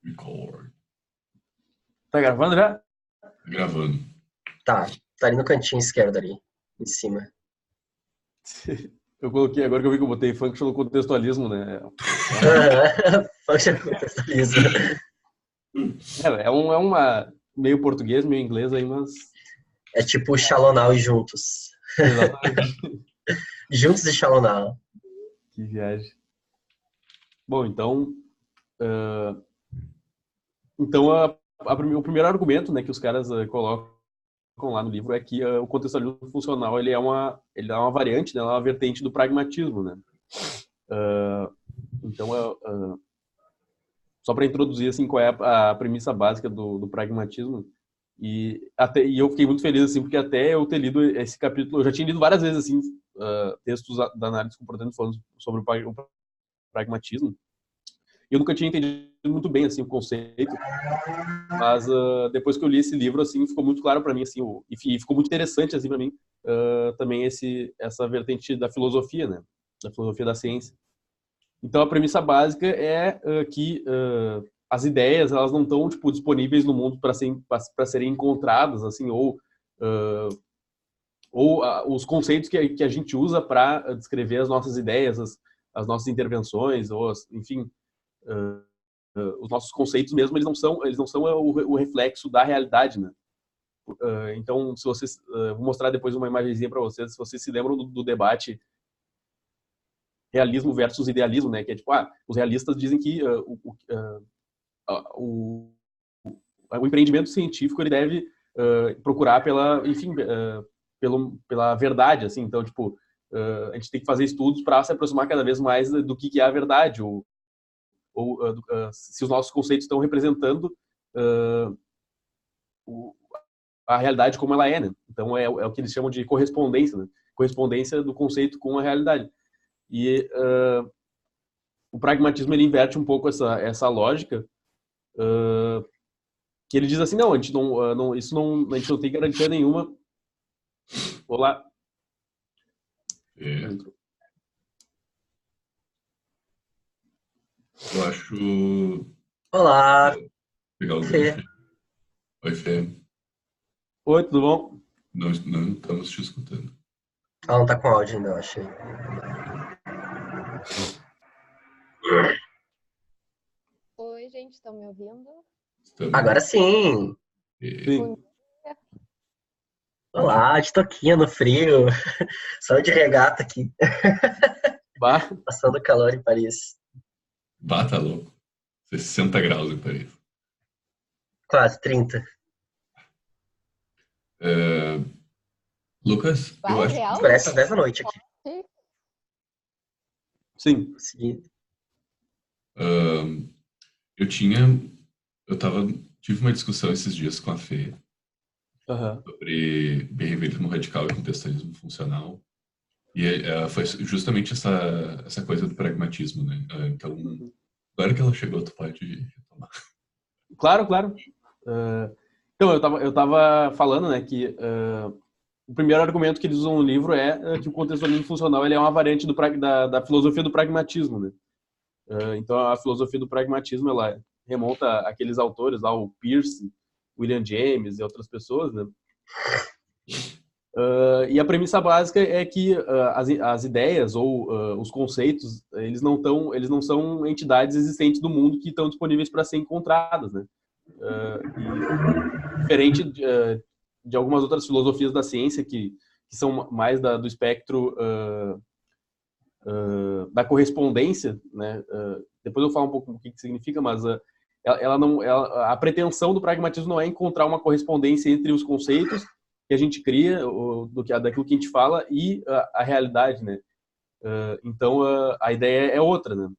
Record. Tá gravando já? Gravando. Tá ali no cantinho esquerdo ali, em cima. Eu coloquei, agora que eu vi que eu botei functional contextualismo, né? Function contextualismo. É uma meio português, meio inglês aí, mas É tipo Shalonau e Juntos. exatamente. Juntos e Shalonau. Que viagem. Bom, então, o primeiro argumento, né, que os caras colocam lá no livro é que o contextualismo funcional ele é uma variante, né, uma vertente do pragmatismo, né? Então, só para introduzir assim qual é a premissa básica do pragmatismo e eu fiquei muito feliz assim porque até eu ter lido esse capítulo, eu já tinha lido várias vezes assim textos da análise comportamental falando sobre o pragmatismo. Eu nunca tinha entendido muito bem assim o conceito, mas depois que eu li esse livro assim ficou muito claro para mim assim, e ficou muito interessante assim para mim também essa vertente da filosofia, né, da filosofia da ciência. Então a premissa básica é que as ideias elas não estão tipo disponíveis no mundo para serem encontradas assim os conceitos que a gente usa para descrever as nossas ideias, as nossas intervenções ou enfim os nossos conceitos mesmo eles não são o reflexo da realidade, né? Então se vocês vou mostrar depois uma imagenzinha para vocês, se vocês se lembram do debate realismo versus idealismo, né? Que é tipo, os realistas dizem que o empreendimento científico ele deve procurar pela verdade, assim. Então, tipo, a gente tem que fazer estudos para se aproximar cada vez mais do que é a verdade, se os nossos conceitos estão representando a realidade como ela é, né? Então, é o que eles chamam de correspondência, né? Correspondência do conceito com a realidade. E o pragmatismo ele inverte um pouco essa lógica, que ele diz assim, não, a gente a gente não tem garantia nenhuma. Olá. Eu acho... Olá, Pegar o Fê. gancho. Oi, Fê. Oi, tudo bom? Não estamos te escutando. Ela não tá com áudio ainda, eu acho. Oi, gente, estão me ouvindo? Estamos... Agora sim! Sim. Olá, de toquinha no frio. Só de regata aqui. Bah. Passando calor em Paris. Bata louco. 60 graus em Paris. Quase, 30. Lucas, eu acho real? Parece às 10 da noite aqui. Sim. Sim. Tive uma discussão esses dias com a Fê sobre behaviorismo radical e contextualismo funcional. E foi justamente essa coisa do pragmatismo, né? Então, agora que ela chegou, tu pode retomar. Claro. Então, eu tava falando, né, que o primeiro argumento que eles usam no livro é que o contextualismo funcional ele é uma variante da filosofia do pragmatismo, né? Então, a filosofia do pragmatismo, ela remonta àqueles autores lá, o Peirce, William James e outras pessoas, né? E a premissa básica é que as ideias ou os conceitos, eles não são entidades existentes do mundo que estão disponíveis para ser encontradas, né? Diferente de algumas outras filosofias da ciência que são mais do espectro da correspondência, né? Depois eu falo um pouco o que significa, mas a pretensão do pragmatismo não é encontrar uma correspondência entre os conceitos que a gente cria, daquilo que a gente fala e a realidade, né? Então a ideia é outra, né?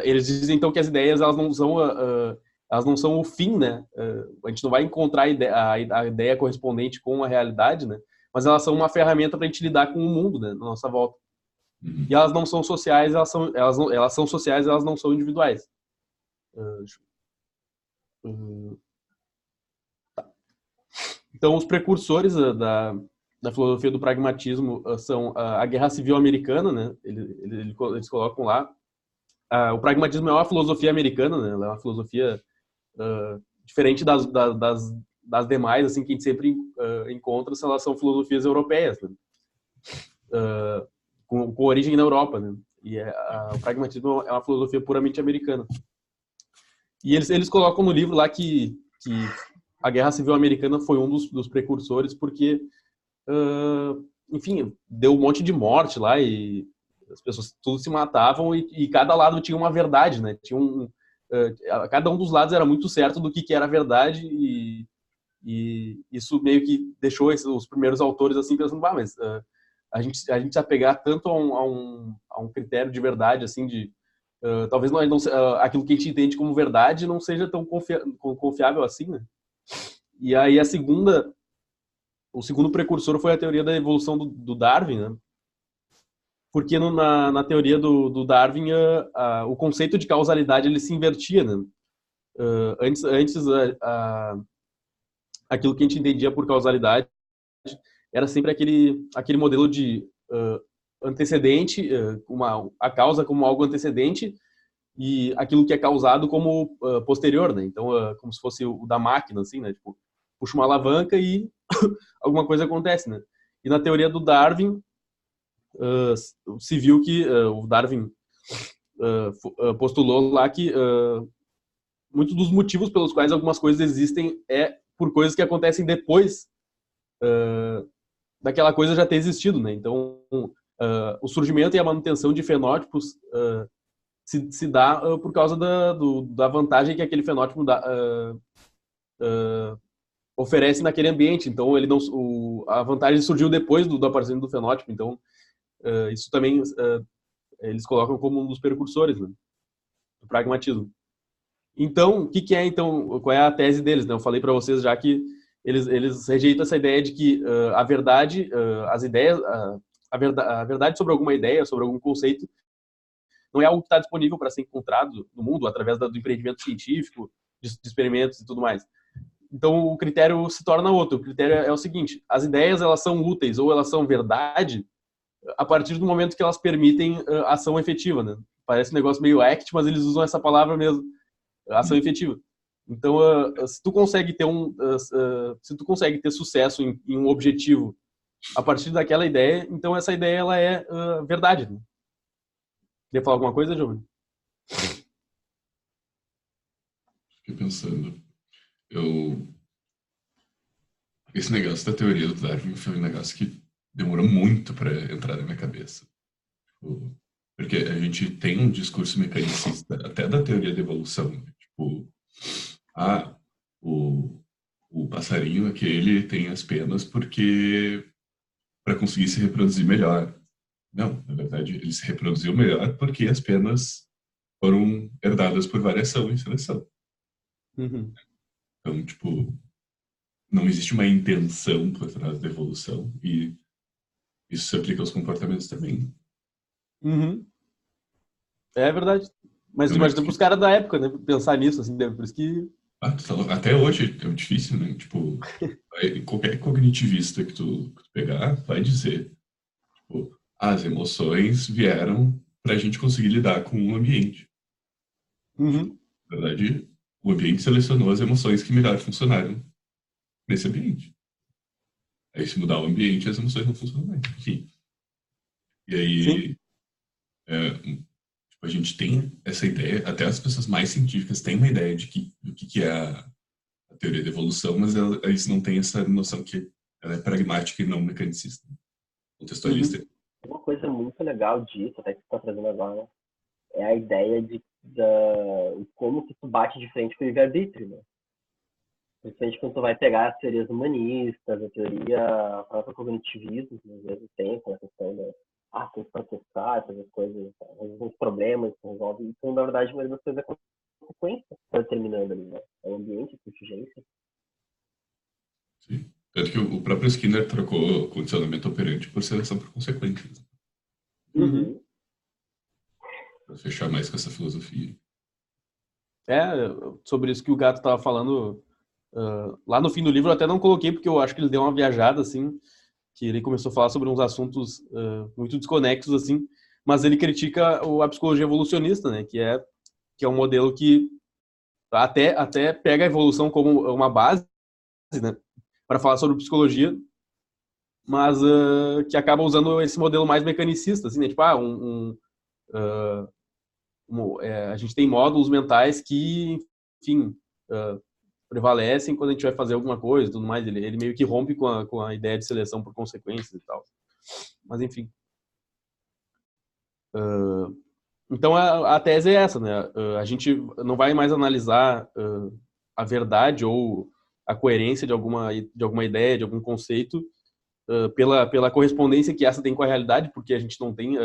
Eles dizem então que as ideias elas não são o fim, né? A gente não vai encontrar a ideia correspondente com a realidade, né? Mas elas são uma ferramenta para a gente lidar com o mundo, né, na nossa volta. E elas não são sociais, elas são sociais, elas não são individuais. Tá. Então, os precursores da filosofia do pragmatismo são a Guerra Civil Americana, né? Eles colocam lá o pragmatismo é uma filosofia americana, né? Ela é uma filosofia diferente das demais, assim, que a gente sempre encontra, elas são filosofias europeias, né? Com origem na Europa, né? E o pragmatismo é uma filosofia puramente americana. E eles colocam no livro lá que a Guerra Civil Americana foi um dos precursores, porque, enfim, deu um monte de morte lá e as pessoas tudo se matavam e cada lado tinha uma verdade, né? Cada um dos lados era muito certo do que era a verdade e isso meio que deixou os primeiros autores assim pensando, mas a gente se apegar tanto a um critério de verdade, assim, talvez não aquilo que a gente entende como verdade não seja tão confiável assim, né? E aí o segundo precursor foi a teoria da evolução do Darwin, né? Porque na teoria do Darwin o conceito de causalidade ele se invertia, né? Antes aquilo que a gente entendia por causalidade era sempre aquele modelo de antecedente, a causa como algo antecedente e aquilo que é causado como posterior, né? Então, como se fosse o da máquina, assim, né? Tipo, puxa uma alavanca e alguma coisa acontece, né? E na teoria do Darwin, se viu que o Darwin postulou lá que muitos dos motivos pelos quais algumas coisas existem é por coisas que acontecem depois daquela coisa já ter existido, né? Então, o surgimento e a manutenção de fenótipos se dá por causa da vantagem que aquele fenótipo oferece naquele ambiente. Então, a vantagem surgiu depois do aparecimento do fenótipo. Então, isso também eles colocam como um dos precursores, né, do pragmatismo. Então, o que é então? Qual é a tese deles? Né? Eu falei para vocês já que eles rejeitam essa ideia de que a verdade, as ideias, a verdade sobre alguma ideia, sobre algum conceito, não é algo que está disponível para ser encontrado no mundo através do empreendimento científico, de experimentos e tudo mais. Então, o critério se torna outro. O critério é o seguinte: as ideias elas são úteis ou elas são verdade a partir do momento que elas permitem ação efetiva, né? Parece um negócio meio act, mas eles usam essa palavra mesmo, ação efetiva. Então, se tu consegue ter sucesso em um objetivo a partir daquela ideia, então essa ideia ela é verdade. Né? Quer falar alguma coisa, Giovanni? Fiquei pensando. Esse negócio da teoria do Darwin foi um negócio que demorou muito para entrar na minha cabeça. Porque a gente tem um discurso mecanicista, até da teoria da evolução. Né? Tipo, o passarinho aquele tem as penas porque para conseguir se reproduzir melhor. Não, na verdade, ele se reproduziu melhor porque as penas foram herdadas por variação e seleção. Uhum. Então, tipo, não existe uma intenção por trás da evolução e isso se aplica aos comportamentos também. Uhum. É verdade. Mas imagina para os caras da época, né? Pensar nisso, assim, por isso que... Até hoje é difícil, né? Tipo, qualquer cognitivista que tu pegar vai dizer, tipo, as emoções vieram para a gente conseguir lidar com o ambiente. Uhum. Na verdade, o ambiente selecionou as emoções que melhor funcionaram nesse ambiente. Aí, se mudar o ambiente, as emoções não funcionam mais. Enfim. E aí, a gente tem essa ideia, até as pessoas mais científicas têm uma ideia do que é a teoria da evolução, mas eles não têm essa noção que ela é pragmática e não mecanicista, contextualista. Uhum. Uma coisa muito legal disso, até que você está trazendo agora, é a ideia de como que tu bate de frente com o livre-arbítrio, né? Principalmente quando tu vai pegar as teorias humanistas, a própria cognitivismo, que às vezes tem com a questão tem que processar, fazer coisas, alguns problemas que resolvem. Então, na verdade, a maioria das coisas é consequência que está determinando ali, né? É o ambiente, a contingência. Sim. Tanto que o próprio Skinner trocou condicionamento operante por seleção por consequências. Uhum. Para fechar mais com essa filosofia. Sobre isso que o Gato estava falando, lá no fim do livro eu até não coloquei, porque eu acho que ele deu uma viajada, assim, que ele começou a falar sobre uns assuntos muito desconexos, assim, mas ele critica a psicologia evolucionista, né, que é um modelo que até pega a evolução como uma base, né, para falar sobre psicologia, mas que acaba usando esse modelo mais mecanicista, assim, né, tipo, a gente tem módulos mentais que, enfim, prevalecem quando a gente vai fazer alguma coisa e tudo mais. Ele meio que rompe com a ideia de seleção por consequências e tal. Mas, enfim. Então, a tese é essa, né? A gente não vai mais analisar a verdade ou a coerência de alguma ideia, de algum conceito, pela correspondência que essa tem com a realidade, porque a gente não tem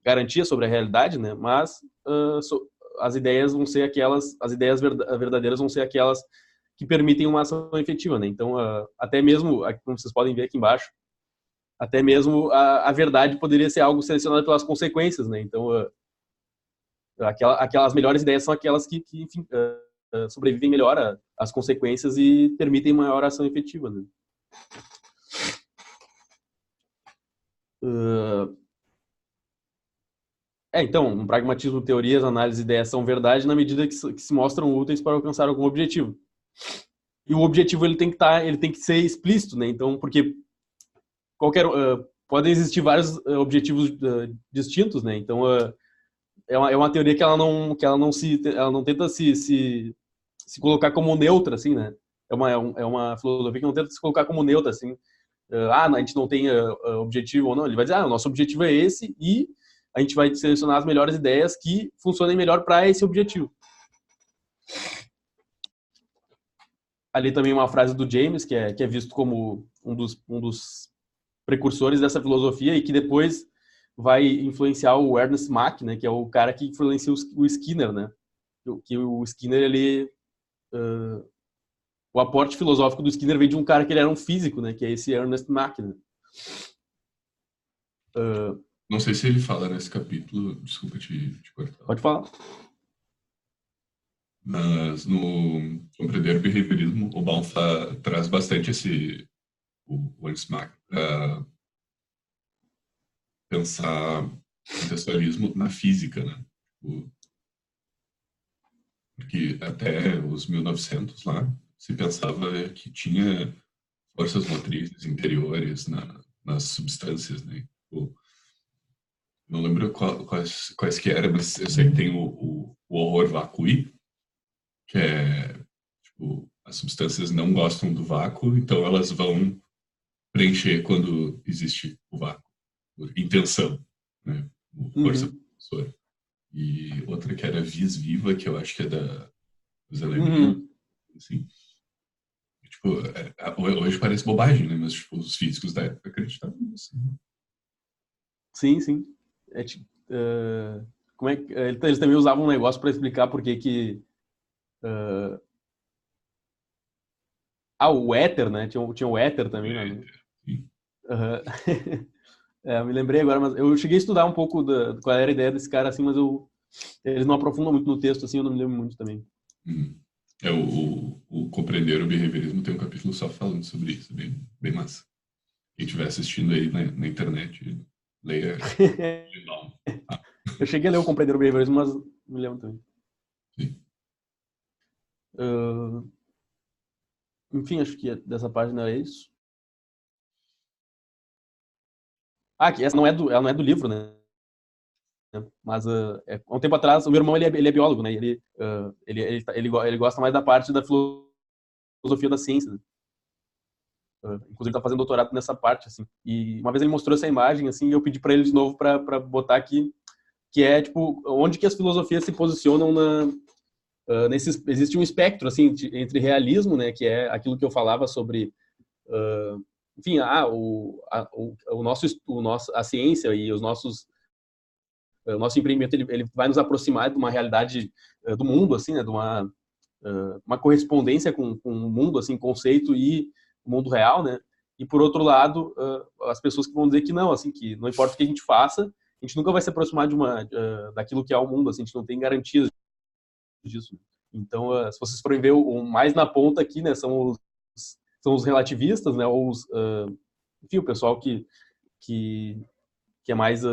garantia sobre a realidade, né? Mas as ideias vão ser aquelas, as ideias verdadeiras vão ser aquelas que permitem uma ação efetiva, né? Então, até mesmo, como vocês podem ver aqui embaixo, até mesmo a verdade poderia ser algo selecionado pelas consequências, né? Então, aquelas melhores ideias são aquelas que enfim, sobrevivem melhor às consequências e permitem maior ação efetiva, né? Então, no pragmatismo, teorias, análise e ideias são verdade na medida que se mostram úteis para alcançar algum objetivo. E o objetivo ele tem que ser explícito, né? Então, porque podem existir vários objetivos distintos, né? Então, é uma teoria que ela não tenta se colocar como neutra, assim, né? É uma filosofia que não tenta se colocar como neutra, assim. A gente não tem objetivo ou não. Ele vai dizer, o nosso objetivo é esse e a gente vai selecionar as melhores ideias que funcionem melhor para esse objetivo. Ali também uma frase do James, que é visto como um dos precursores dessa filosofia e que depois vai influenciar o Ernest Mach, né, que é o cara que influencia o Skinner, né? Que o Skinner, o aporte filosófico do Skinner veio de um cara que ele era um físico, né, que é esse Ernest Mach, né? Não sei se ele fala nesse capítulo, desculpa te cortar. Pode falar. Mas no Compreender o Behaviorismo, o Baum traz bastante o Ernst Mach para pensar contextualismo na física, né? Porque até os 1900 lá se pensava que tinha forças motrizes interiores nas substâncias, né? Não lembro quais que eram, mas eu sei que tem o horror vacui, que é, tipo, as substâncias não gostam do vácuo, então elas vão preencher quando existe o vácuo, por intenção, né? Força propulsora. E outra que era vis viva, que eu acho que é dos elementos, assim. Tipo, hoje parece bobagem, né? Mas, tipo, os físicos da época acreditavam nisso. Sim. Como é que eles também usavam um negócio para explicar por que o éter, né? Tinha o éter também, né? Me lembrei agora, mas eu cheguei a estudar um pouco qual era a ideia desse cara, assim, mas eles não aprofundam muito no texto, assim, eu não me lembro muito também. O Compreender o Behaviorismo tem um capítulo só falando sobre isso, bem massa. Quem estiver assistindo aí na internet, leia. Eu cheguei a ler o Compreender o Behaviorismo, mas não me lembro também. Sim. Enfim, acho que dessa página é isso. Que essa ela não é do livro, né? Mas há um tempo atrás, o meu irmão ele é biólogo, né? Ele gosta mais da parte da filosofia da ciência, né? Inclusive ele tá fazendo doutorado nessa parte, assim. E uma vez ele mostrou essa imagem, assim, e eu pedi para ele de novo para botar aqui, que é tipo onde que as filosofias se posicionam existe um espectro, assim, entre realismo, né? Que é aquilo que eu falava sobre enfim, a ciência e o nosso empreendimento ele vai nos aproximar de uma realidade do mundo, assim, né, de uma correspondência com o mundo, assim, conceito e o mundo real, né? E por outro lado, as pessoas que vão dizer que não, assim, que não importa o que a gente faça, a gente nunca vai se aproximar daquilo que é o mundo, assim, a gente não tem garantias disso. Então, se vocês forem ver o mais na ponta aqui, né, são os relativistas, né, ou enfim, o pessoal que que é mais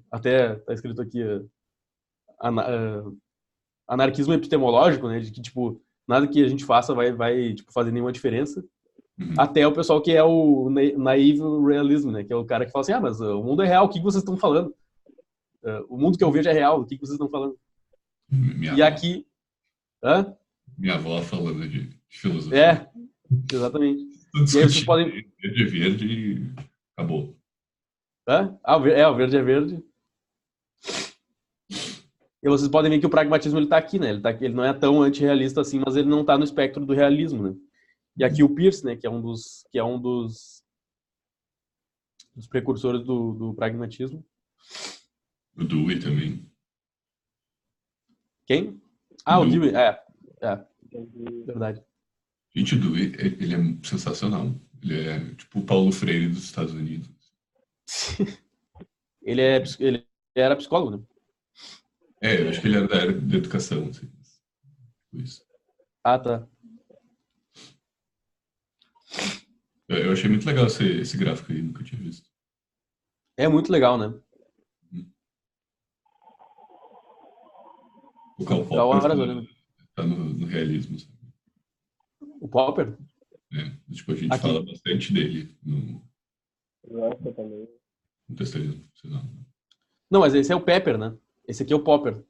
até tá escrito aqui anarquismo epistemológico, né, de que tipo nada que a gente faça vai tipo, fazer nenhuma diferença, até o pessoal que é o naive realismo, né, que é o cara que fala assim, mas o mundo é real, o que vocês estão falando? O mundo que eu vejo é real, o que vocês estão falando? E aqui minha avó falando de filosofia. Exatamente. E aí vocês podem... Verde é verde e acabou. O verde é verde. E vocês podem ver que o pragmatismo ele tá aqui, né? Ele não é tão antirrealista assim, mas ele não tá no espectro do realismo, né? E aqui o Peirce, né, que é um dos precursores do pragmatismo. O Dewey também. Quem? O Dewey. Verdade. Gente, o Dewey, ele é sensacional. Ele é tipo o Paulo Freire dos Estados Unidos. Ele era psicólogo, né? Eu acho que ele era da área de educação, assim. Isso. Tá. Eu achei muito legal esse gráfico aí, nunca tinha visto. É muito legal, né? O Karl Popper tá no realismo, sabe? O Popper? Tipo, a gente fala bastante dele no textualismo. Não, mas esse é o Pepper, né? Esse aqui é o Popper.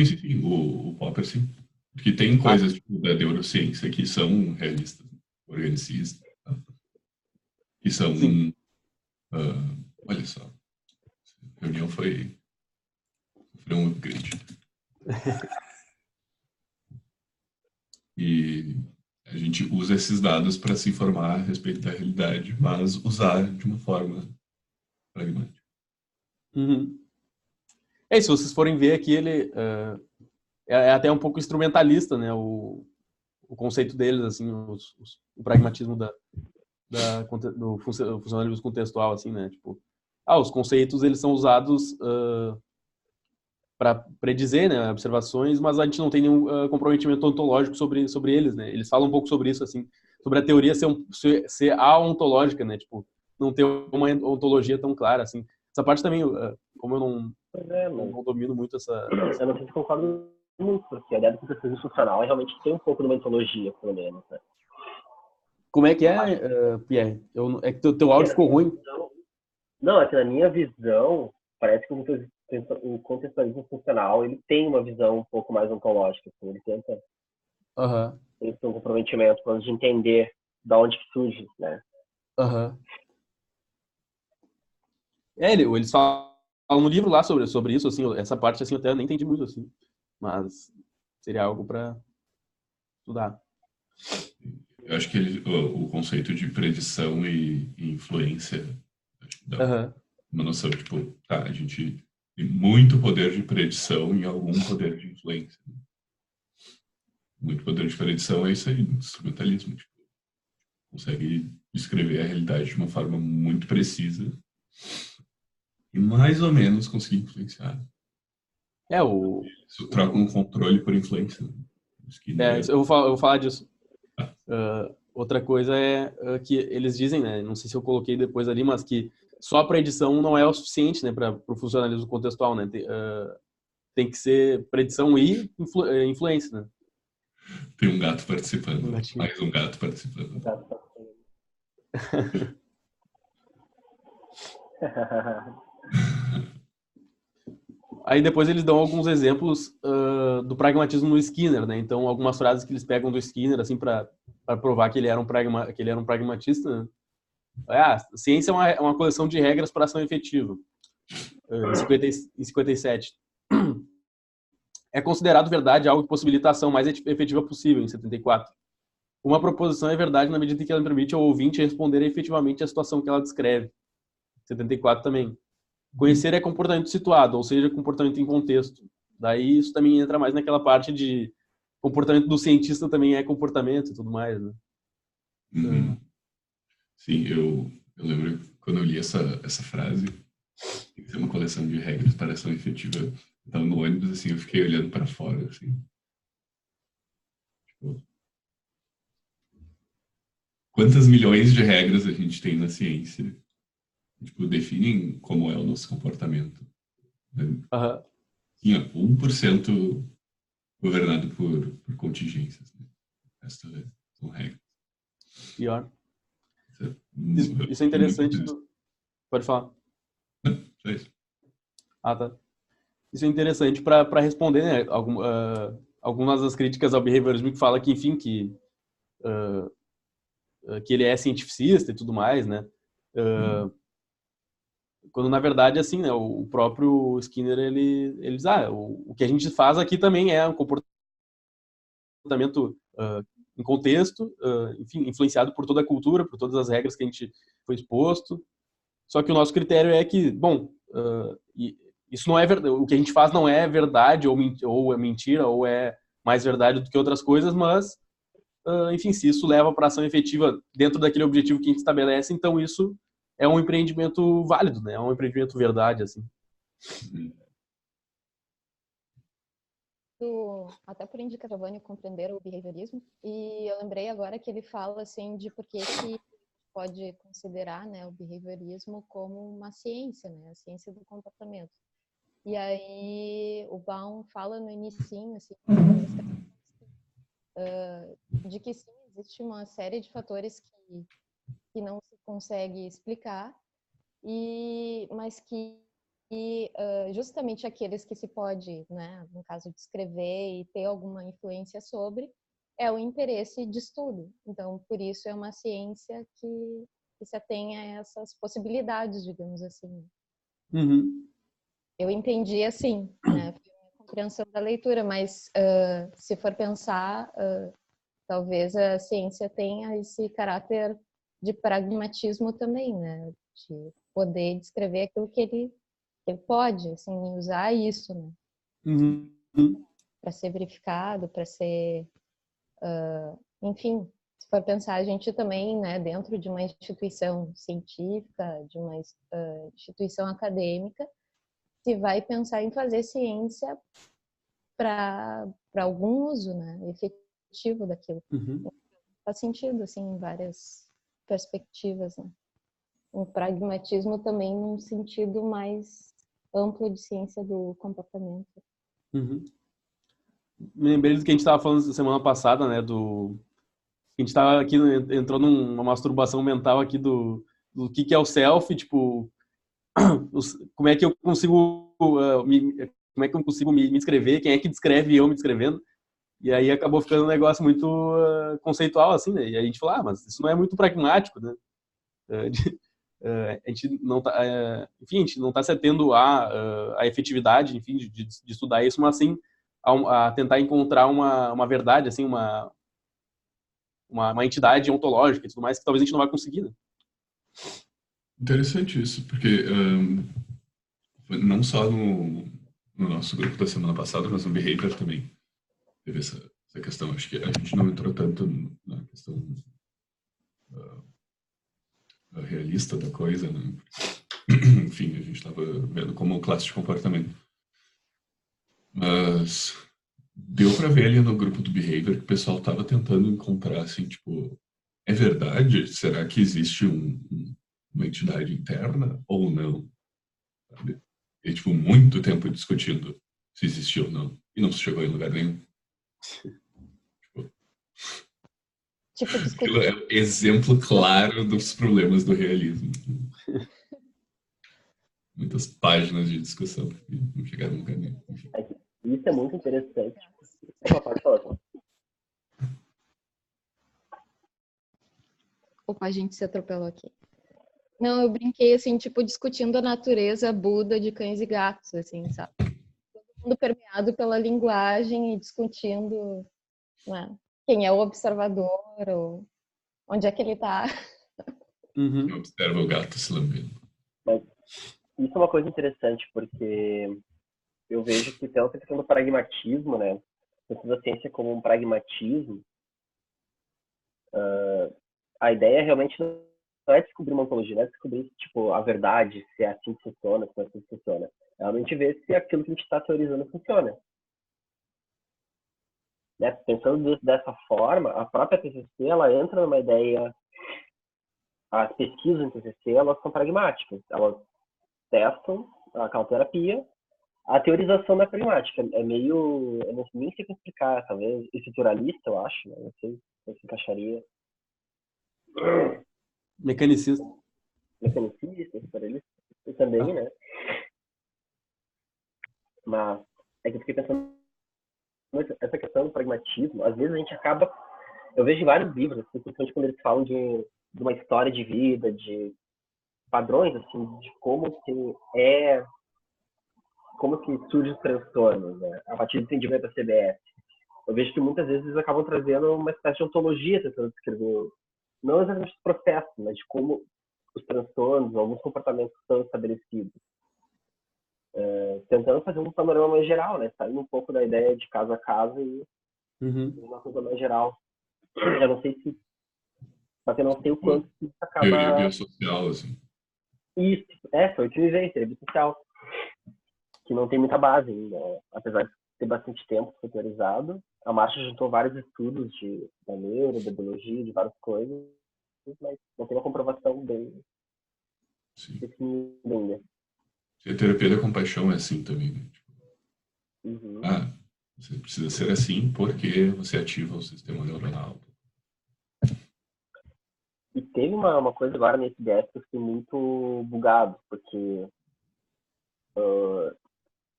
Sim. O Popper, sim. Porque tem coisas tipo, da neurociência que são realistas, organicistas, tá? Que são... olha só. A reunião foi um upgrade. E a gente usa esses dados para se informar a respeito da realidade, mas usar de uma forma pragmática. E se vocês forem ver aqui, ele é até um pouco instrumentalista, né? O conceito deles, assim, o pragmatismo do funcionalismo contextual, assim, né? Tipo, os conceitos, eles são usados para predizer, né, observações, mas a gente não tem nenhum comprometimento ontológico sobre eles, né? Eles falam um pouco sobre isso, assim, sobre a teoria ser aontológica, né? Tipo, não ter uma ontologia tão clara, assim. Essa parte também, como eu não domino muito essa... Eu não sei se concordo muito, porque a ideia do contextualismo funcional é realmente ter um pouco de uma ontologia, pelo menos, né? Como é que é, Pierre? É que teu áudio ficou ruim. Não, é que na minha visão, parece que o contextualismo funcional, ele tem uma visão um pouco mais ontológica, assim, ele tenta ter um comprometimento para de entender de onde que surge, né? Eles falam no livro lá sobre isso, assim, essa parte, assim, eu até nem entendi muito, assim, mas seria algo para estudar. Eu acho que o conceito de predição e influência dá uma noção, tipo, a gente tem muito poder de predição e algum poder de influência. Muito poder de predição é isso aí, instrumentalismo. Tipo, consegue descrever a realidade de uma forma muito precisa e mais ou menos conseguir influenciar. Isso troca um controle por influência. Eu vou falar disso. Outra coisa é que eles dizem, né, não sei se eu coloquei depois ali, mas que só a predição não é o suficiente, né, para o funcionalismo contextual, né? Tem que ser predição e influência, né? Tem um gato participando. Mais um gato participando. Aí depois eles dão alguns exemplos do pragmatismo no Skinner, né? Então, algumas frases que eles pegam do Skinner, assim, para provar que ele era um pragmatista, né? A ciência é uma coleção de regras para ação efetiva. Em 57. É considerado verdade algo que possibilita a ação mais efetiva possível, em 74. Uma proposição é verdade na medida em que ela permite ao ouvinte responder efetivamente à situação que ela descreve. 74 também. Conhecer é comportamento situado, ou seja, comportamento em contexto. Daí isso também entra mais naquela parte de comportamento do cientista também é comportamento e tudo mais, né? Sim, eu lembro quando eu li essa frase, tem que ser uma coleção de regras para ação efetiva. Eu estava no ônibus, assim, eu fiquei olhando para fora, assim. Tipo, quantas milhões de regras a gente tem na ciência? tipo, definem como é o nosso comportamento. Né? Aham. Sim, ó, 1% governado por contingências. Né? O resto são regras. Pior. Isso é Isso é muito interessante. interessante. Pode falar. Só isso. Ah, tá. Isso é interessante para responder, né? Algumas das críticas ao behaviorismo que fala que, enfim, que ele é cientificista e tudo mais, né? Quando na verdade, assim, né? O próprio Skinner ele diz, o que a gente faz aqui também é um comportamento em contexto, enfim, influenciado por toda a cultura, por todas as regras que a gente foi exposto. Só que o nosso critério é que, bom, isso não é verdade. O que a gente faz não é verdade ou é mentira ou é mais verdade do que outras coisas, mas enfim, se isso leva para ação efetiva dentro daquele objetivo que a gente estabelece, então isso é um empreendimento válido, né? É um empreendimento verdade, assim. Até por indica Giovanni compreender o behaviorismo, e eu lembrei agora que ele fala assim de por que pode considerar, né, o behaviorismo como uma ciência, né, a ciência do comportamento. E aí o Baum fala no inicinho, assim, de que sim, existe uma série de fatores que não se consegue explicar, mas que justamente aqueles que se pode, né, no caso de escrever e ter alguma influência sobre, é o interesse de estudo. Então, por isso é uma ciência que se atém a essas possibilidades, digamos assim. Uhum. Eu entendi assim, né, foi a minha compreensão da leitura, mas se for pensar, talvez a ciência tenha esse caráter de pragmatismo também, né, de poder descrever aquilo que ele pode, assim, usar isso, né? Uhum. Para ser verificado, para ser, enfim, se for pensar, a gente também, né, dentro de uma instituição científica, de uma instituição acadêmica, se vai pensar em fazer ciência para algum uso, né, efetivo daquilo. Uhum. Faz sentido, assim, em várias perspectivas, né? Um pragmatismo também num sentido mais amplo de ciência do comportamento. Uhum. Me lembrei do que a gente estava falando semana passada, né? A gente estava aqui, entrou numa masturbação mental aqui do que é o self, tipo, como é que eu consigo como é que eu consigo me descrever, quem é que descreve eu me descrevendo. E aí acabou ficando um negócio muito conceitual, assim, né? E a gente falou, mas isso não é muito pragmático, né? A gente não tá, enfim, a gente não está se atendo à efetividade, enfim, de estudar isso, mas sim a tentar encontrar uma verdade, assim, uma entidade ontológica e tudo mais que talvez a gente não vai conseguir, né? Interessante isso, porque não só no nosso grupo da semana passada, mas no Behavior também teve essa questão. Acho que a gente não entrou tanto na questão realista da coisa, né? Enfim, a gente estava vendo como classe de comportamento. Mas deu para ver ali no grupo do Behavior que o pessoal estava tentando encontrar, assim, tipo, é verdade? Será que existe uma entidade interna ou não? Sabe? E, tipo, muito tempo discutindo se existia ou não. E não se chegou em lugar nenhum. Tipo, Aquilo discutir. é um exemplo claro dos problemas do realismo. Muitas páginas de discussão que não chegaram em lugar nenhum. Enfim. Isso é muito interessante. Opa, pode falar. Opa, a gente se atropelou aqui. Não, eu brinquei, assim, tipo, discutindo a natureza Buda de cães e gatos, assim, sabe? Todo mundo permeado pela linguagem e discutindo, né, quem é o observador, ou onde é que ele tá. Uhum. Observa o gato se lambendo. Mas isso é uma coisa interessante, porque eu vejo que tem uma questão do pragmatismo, né? Pensando a ciência como um pragmatismo, a ideia realmente não é descobrir uma ontologia, não é descobrir, tipo, a verdade, se é assim que funciona, se não é assim que funciona. É realmente ver se aquilo que a gente está teorizando funciona. Né? Pensando dessa forma, a própria TCC, ela entra numa ideia as pesquisas em TCC, elas são pragmáticas. Elas testam aquela terapia. A teorização não é pragmática. É meio... Eu não, nem sei como explicar, talvez. Estruturalista, eu acho. Né? Não sei se encaixaria. Mecanicista. Mecanicista, estruturalista. Eu também, né? Mas é que eu fiquei pensando essa questão do pragmatismo. Às vezes a gente acaba... Eu vejo vários livros, assim, principalmente quando eles falam de uma história de vida, de padrões, assim, de como que surgem os transtornos, né? A partir do entendimento da CBS. Eu vejo que muitas vezes eles acabam trazendo uma espécie de ontologia tentando descrever, não exatamente os processos, mas de como os transtornos, alguns comportamentos são estabelecidos. Tentando fazer um panorama mais geral, né? Saindo um pouco da ideia de caso a caso e uma coisa mais geral. Eu não sei se... Mas eu não sei o quanto isso acaba... Teoria biosocial, assim. Isso, foi o que me veio, teoria biosocial. Que não tem muita base ainda, apesar de ter bastante tempo teorizado. A Marcia juntou vários estudos da neuro, da biologia, de várias coisas, mas não tem uma comprovação bem definida ainda. E a terapia da compaixão é assim também, né? Você precisa ser assim porque você ativa o sistema neuronal. E teve uma coisa agora nesse DS que eu fiquei muito bugado, porque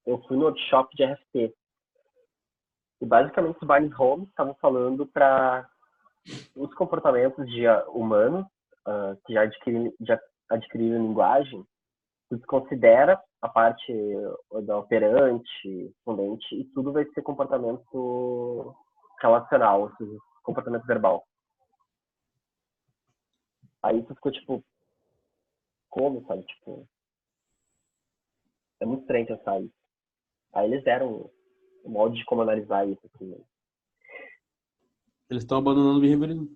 eu fui no workshop de RFP. E basicamente os Barnes Holmes estavam falando para os comportamentos humanos que já adquiriram linguagem, tu desconsidera a parte da operante, respondente, e tudo vai ser comportamento relacional, ou seja, comportamento verbal. Aí tu ficou tipo, como, sabe? Tipo, é muito estranho pensar isso. Aí eles deram um modo de como analisar isso. Assim. Eles estão abandonando o behaviorismo.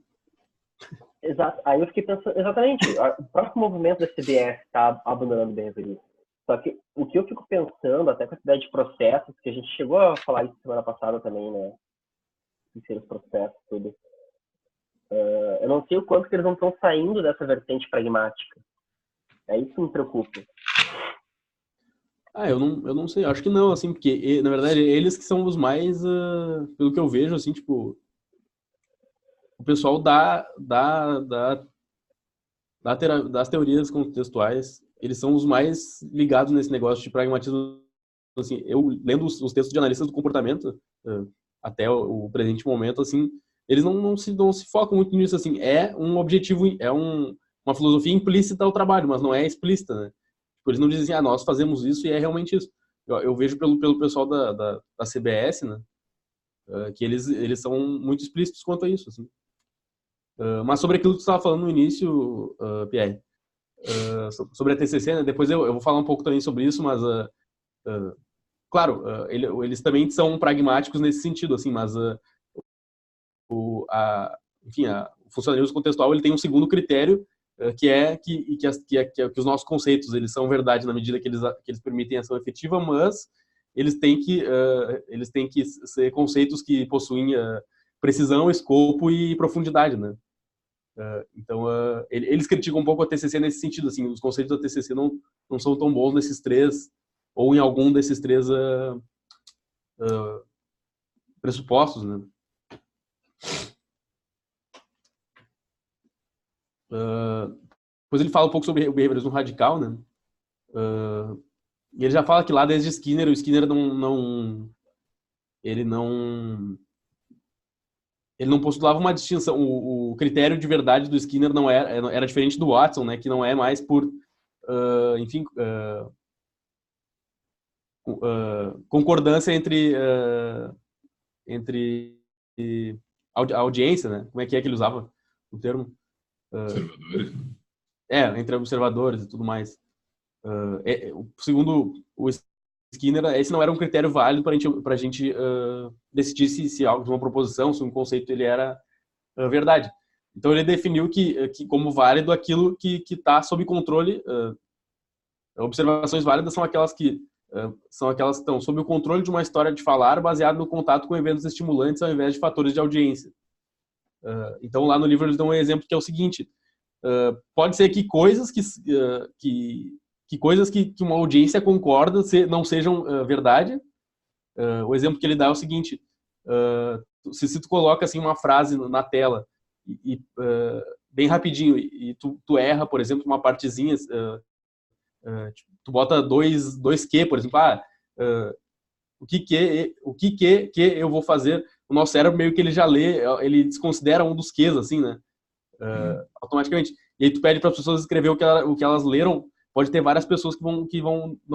Exato. Aí eu fiquei pensando, exatamente, o próprio movimento da CBS está abandonando o behaviorismo. Só que o que eu fico pensando, até com a ideia de processos, que a gente chegou a falar isso semana passada também, né? De ser os processos, tudo. Eu não sei o quanto que eles não estão saindo dessa vertente pragmática. É isso que me preocupa. Eu não sei, acho que não, assim, porque, na verdade, eles que são os mais, pelo que eu vejo, assim, tipo, o pessoal das teorias contextuais, eles são os mais ligados nesse negócio de pragmatismo, assim, eu lendo os textos de analistas do comportamento, até o presente momento, assim, eles não se focam muito nisso, assim, é um objetivo, uma filosofia implícita ao trabalho, mas não é explícita, né? Eles não dizem assim, nós fazemos isso e é realmente isso. Eu vejo pelo pessoal da CBS, né, que eles são muito explícitos quanto a isso, assim. Mas sobre aquilo que você estava falando no início, Pierre, sobre a TCC, né, depois eu vou falar um pouco também sobre isso, mas, claro, eles também são pragmáticos nesse sentido, assim, mas o funcionalismo contextual ele tem um segundo critério, que é que os nossos conceitos eles são verdade na medida que eles permitem ação efetiva, mas eles têm que ser conceitos que possuem precisão, escopo e profundidade, né? Então eles criticam um pouco a TCC nesse sentido, assim, os conceitos da TCC não são tão bons nesses três ou em algum desses três pressupostos, né? Depois ele fala um pouco sobre o behaviorismo radical, né? E ele já fala que lá desde Skinner, o Skinner ele não postulava uma distinção. O critério de verdade do Skinner não era diferente do Watson, né? Que não é mais por, concordância entre a audiência, né? Como é que ele usava o termo? Observadores. Entre observadores e tudo mais. Segundo o Skinner, esse não era um critério válido para a gente decidir se algo de uma proposição, se um conceito ele era verdade. Então ele definiu que como válido aquilo que está sob controle. Observações válidas são aquelas que estão sob o controle de uma história de falar baseado no contato com eventos estimulantes ao invés de fatores de audiência. Então lá no livro eles dão um exemplo que é o seguinte: pode ser que coisas que uma audiência concorda não sejam verdade. O exemplo que ele dá é o seguinte: se tu coloca assim uma frase na tela bem rapidinho e tu erra, por exemplo, uma partezinha, tu bota dois que, por exemplo, o que eu vou fazer, o nosso cérebro meio que ele já lê, ele desconsidera um dos quês, assim, né? Automaticamente. E aí tu pede para as pessoas escrever o que elas leram. Pode ter várias pessoas que não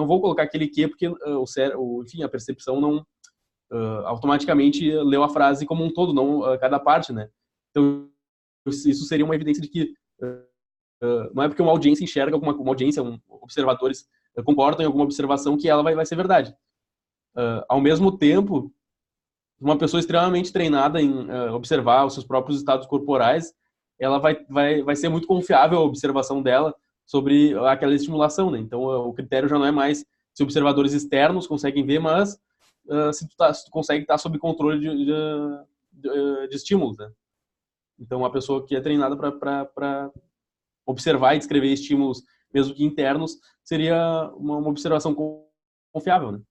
vão colocar aquele que porque o cérebro, enfim, a percepção não automaticamente leu a frase como um todo, não cada parte, né? Então isso seria uma evidência de que não é porque uma audiência enxerga uma audiência, observadores concordam em alguma observação que ela vai ser verdade. Ao mesmo tempo, uma pessoa extremamente treinada em observar os seus próprios estados corporais, ela vai ser muito confiável a observação dela sobre aquela estimulação, né? Então, o critério já não é mais se observadores externos conseguem ver, mas se tu consegue estar sob controle de estímulos, né? Então, uma pessoa que é treinada para observar e descrever estímulos, mesmo que internos, seria uma observação confiável, né?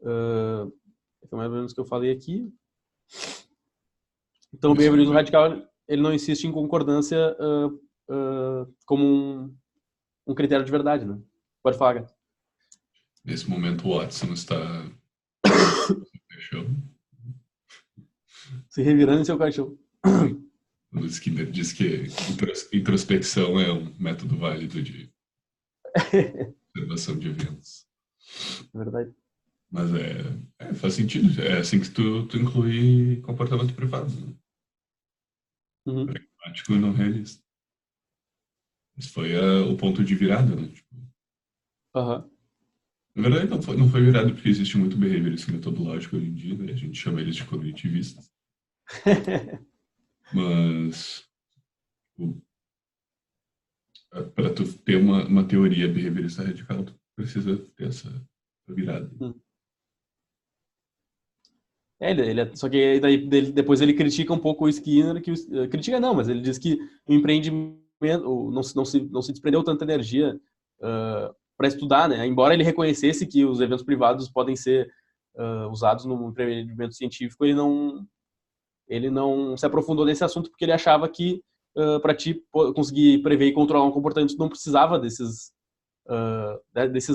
É mais ou menos o que eu falei aqui. Então, o behaviorismo radical ele não insiste em concordância como um critério de verdade, né? Pode falar, cara. Nesse momento, o Watson está se revirando em seu caixão. O Skinner diz que introspecção é um método válido de observação de eventos. É verdade. Mas faz sentido. É assim que tu inclui comportamento privado. Né? Pragmático e não realista. Esse foi o ponto de virada, né? Tipo, na verdade, não foi virado porque existe muito behaviorismo metodológico hoje em dia, né? A gente chama eles de cognitivistas. Mas para tu ter uma teoria behaviorista radical, tu precisa ter essa virada. Só que daí, depois ele critica um pouco o Skinner, critica não, mas ele diz que o empreendimento não se desprendeu tanta energia para estudar, né? Embora ele reconhecesse que os eventos privados podem ser usados no empreendimento científico, ele não se aprofundou nesse assunto porque ele achava que para conseguir prever e controlar um comportamento tu não precisava desses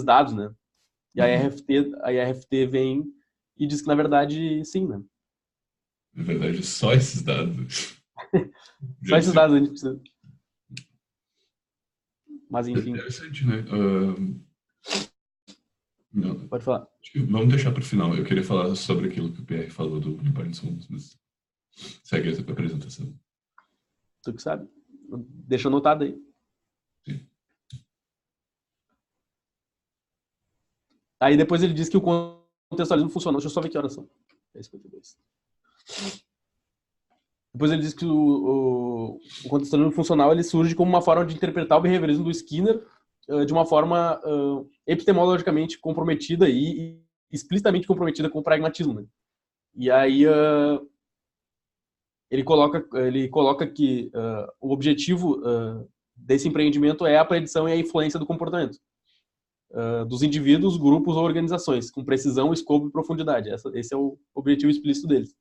dados, né? E a IRFT vem e diz que, na verdade, sim, né? Na verdade, só esses dados. Só esses dados a gente precisa. Mas, enfim. É interessante, né? Não. Pode falar. Vamos deixar para o final. Eu queria falar sobre aquilo que o PR falou do Parkinson, mas segue essa apresentação. Tu que sabe. Deixa anotado aí. Sim. Aí depois ele diz que o contextualismo funcionou. Deixa eu só ver que horas são. 10h52. Depois ele diz que o contextualismo funcional ele surge como uma forma de interpretar o behaviorismo do Skinner de uma forma epistemologicamente comprometida e explicitamente comprometida com o pragmatismo, né? E aí ele coloca que o objetivo desse empreendimento é a predição e a influência do comportamento dos indivíduos, grupos ou organizações, com precisão, escopo e profundidade. Esse é o objetivo explícito deles.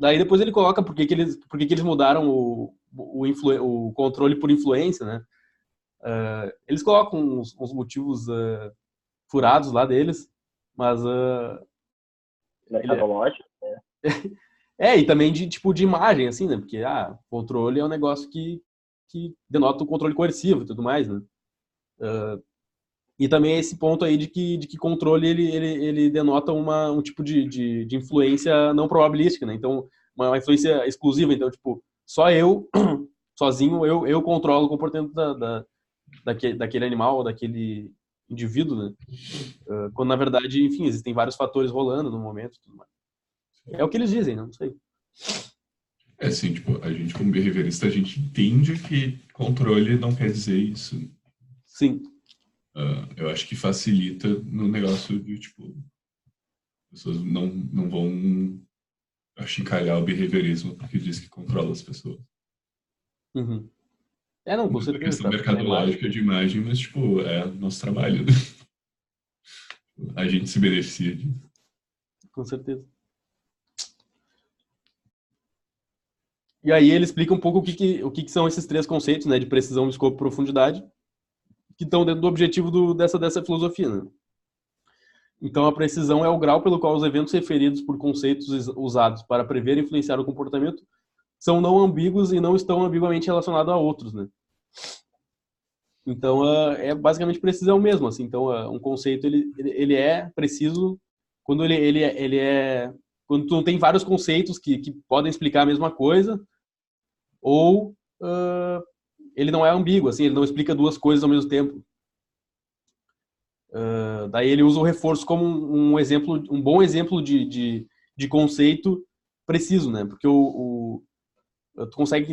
Daí depois ele coloca por que eles mudaram o controle por influência, né? Eles colocam uns motivos furados lá deles, mas metodológico, né? E também de imagem, assim, né? Porque controle é um negócio que denota o controle coercivo e tudo mais, né? E também esse ponto aí de que controle ele denota um tipo de influência não probabilística, né? Então, uma influência exclusiva. Então, tipo, só eu, sozinho, eu controlo o comportamento daquele animal ou daquele indivíduo, né? Quando, na verdade, enfim, existem vários fatores rolando no momento e tudo mais. É o que eles dizem, não sei. Assim, tipo, a gente como behaviorista, a gente entende que controle não quer dizer isso. Sim. Eu acho que facilita no negócio de, tipo, pessoas não vão achincalhar o behaviorismo porque diz que controla as pessoas. Uhum. Não, com A certeza. questão Tá, na imagem. mercadológica de imagem, mas, tipo, é nosso trabalho, né? A gente se beneficia disso. Com certeza. E aí ele explica um pouco o que são esses três conceitos, né, de precisão, escopo e profundidade, que estão dentro do objetivo dessa filosofia, né? Então, a precisão é o grau pelo qual os eventos referidos por conceitos usados para prever e influenciar o comportamento são não ambíguos e não estão ambiguamente relacionados a outros, né? Então, é basicamente precisão mesmo, assim. Então, um conceito, ele é preciso quando quando tu não tem vários conceitos que podem explicar a mesma coisa, ou ele não é ambíguo, assim, ele não explica duas coisas ao mesmo tempo. Daí ele usa o reforço como um exemplo, um bom exemplo de conceito preciso, né? Porque tu consegue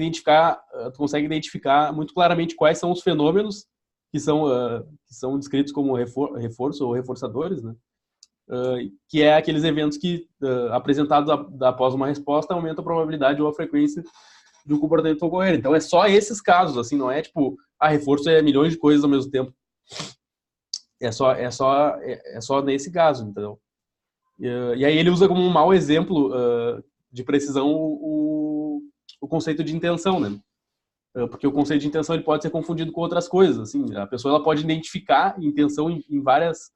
identificar muito claramente quais são os fenômenos que são descritos como reforço ou reforçadores, né? Que é aqueles eventos que, apresentados após uma resposta, aumentam a probabilidade ou a frequência de um comportamento ocorrer. Então é só esses casos, assim, não é tipo, reforço é milhões de coisas ao mesmo tempo. É só nesse caso, entendeu? E aí ele usa como um mau exemplo de precisão o conceito de intenção, né? Porque o conceito de intenção ele pode ser confundido com outras coisas, assim. A pessoa ela pode identificar intenção em vários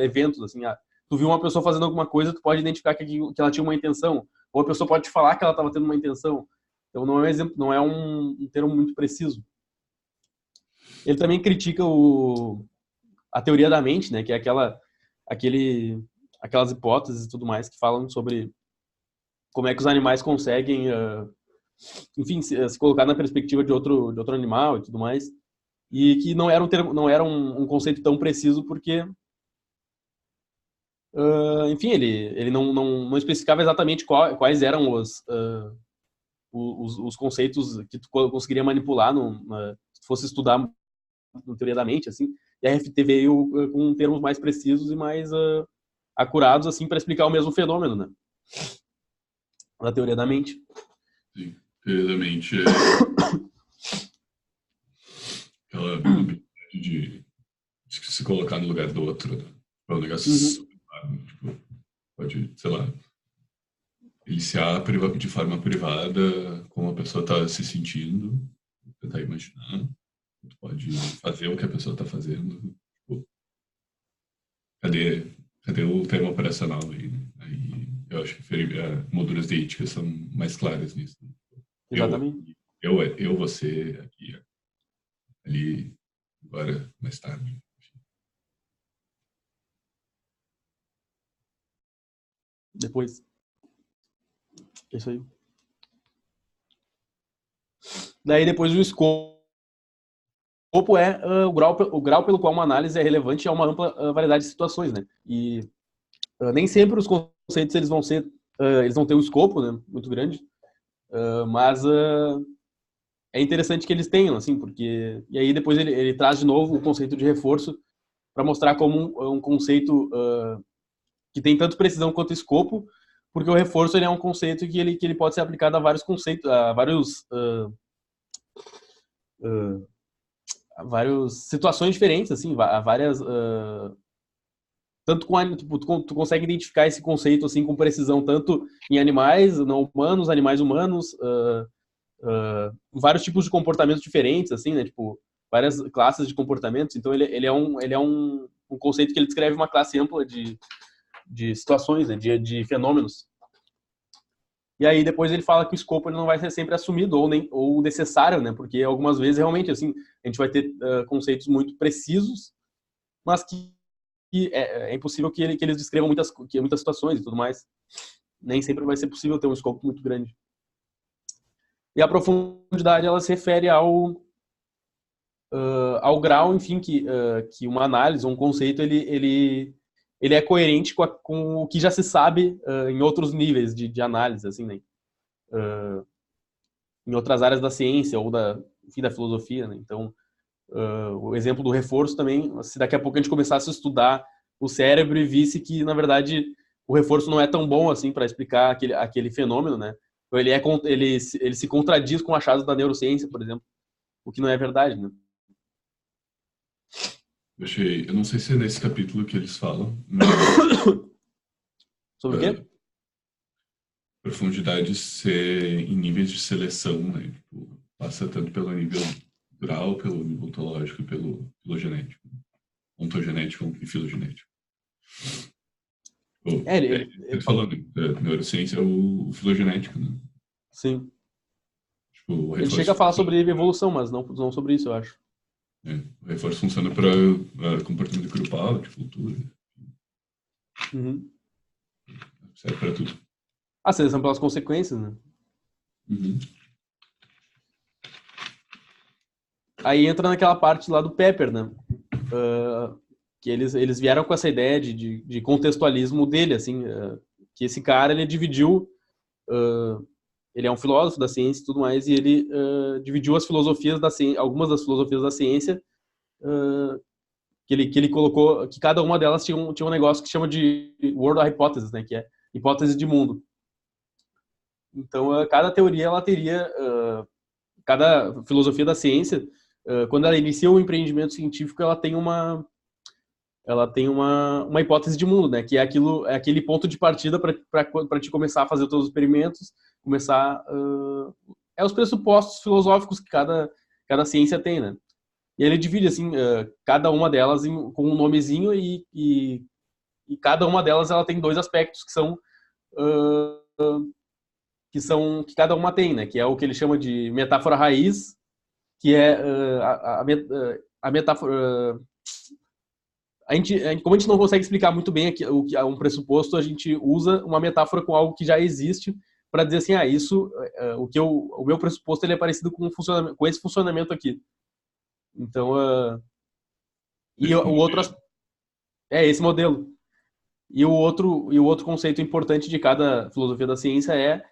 eventos, assim. Tu viu uma pessoa fazendo alguma coisa, tu pode identificar que ela tinha uma intenção, ou a pessoa pode te falar que ela estava tendo uma intenção. Então não é um exemplo, não é um termo muito preciso. Ele também critica a teoria da mente, né, que é aquelas hipóteses e tudo mais que falam sobre como é que os animais conseguem, enfim, se colocar na perspectiva de outro animal e tudo mais, e que não era um conceito tão preciso porque, enfim, ele não especificava exatamente quais eram os conceitos que tu conseguiria manipular se fosse estudar na teoria da mente, assim. E a FT veio com termos mais precisos e mais acurados, assim, para explicar o mesmo fenômeno, né? Da teoria da mente. Sim, teoria da mente é aquela habilidade de se colocar no lugar do outro, né? É um negócio tipo, pode, sei lá, iniciar de forma privada como a pessoa está se sentindo, tentar imaginar. Tu pode fazer o que a pessoa está fazendo. Tipo, cadê o termo operacional aí, né? Aí eu acho que molduras de ética são mais claras nisso. Né? Exatamente. Eu, você, aqui, ali, agora, mais tarde. Depois. É isso aí. Daí depois o escopo é o grau pelo qual uma análise é relevante a uma ampla variedade de situações, né? E nem sempre os conceitos eles vão ter um escopo, né, muito grande, mas é interessante que eles tenham, assim, porque e aí depois ele traz de novo o conceito de reforço para mostrar como um conceito que tem tanto precisão quanto escopo, porque o reforço ele é um conceito que ele pode ser aplicado a vários conceitos, a várias situações diferentes, assim, a várias tanto tu consegue identificar esse conceito assim com precisão tanto em animais não humanos, animais humanos, vários tipos de comportamentos diferentes, assim, né, tipo várias classes de comportamentos. Então ele é um conceito que ele descreve uma classe ampla de situações, né, de fenômenos. E aí depois ele fala que o escopo ele não vai ser sempre assumido ou necessário, né? Porque algumas vezes realmente assim a gente vai ter conceitos muito precisos, mas que é impossível que eles descrevam muitas situações e tudo mais. Nem sempre vai ser possível ter um escopo muito grande. E a profundidade ela se refere ao grau, enfim, que uma análise, um conceito ele é coerente com o que já se sabe em outros níveis de análise, assim, né? Em outras áreas da ciência ou da filosofia, né? Então, o exemplo do reforço também, se daqui a pouco a gente começasse a estudar o cérebro e visse que, na verdade, o reforço não é tão bom assim para explicar aquele fenômeno, né? Então, ele se contradiz com achados da neurociência, por exemplo. o que não é verdade, né? Eu não sei se é nesse capítulo que eles falam, mas Sobre o quê? profundidade ser em níveis de seleção, né? Tipo, passa tanto pelo nível cultural, pelo nível ontológico e pelo filogenético. Ontogenético e filogenético. Ele Falando, neurociência é o filogenético, né? sim. Tipo, o Ele reforço chega a falar funciona, sobre evolução, mas não sobre isso, eu acho. o reforço funciona para comportamento grupal, de cultura, Uhum. serve para tudo. A seleção pelas consequências, né? Uhum. Aí entra naquela parte lá do Pepper, né? Que eles vieram com essa ideia de contextualismo dele, assim, que esse cara, ele dividiu, ele é um filósofo da ciência e tudo mais, e ele dividiu as filosofias da ciência, algumas das filosofias da ciência, que ele colocou, que cada uma delas tinha um negócio que chama de World Hypothesis, né? Que é hipótese de mundo. Então, cada teoria, ela teria, cada filosofia da ciência, quando ela inicia um empreendimento científico, ela tem uma hipótese de mundo, né? Que é aquele ponto de partida para te começar a fazer todos os experimentos, começar os pressupostos filosóficos que cada ciência tem, né? E ele divide assim cada uma delas com um nomezinho e cada uma delas ela tem dois aspectos que cada uma tem, né? Que é o que ele chama de metáfora raiz, que é a metáfora. Como a gente não consegue explicar muito bem o que é um pressuposto, a gente usa uma metáfora com algo que já existe para dizer assim, o meu pressuposto ele é parecido com esse funcionamento aqui. Então, e o outro é esse modelo. E o outro conceito importante de cada filosofia da ciência é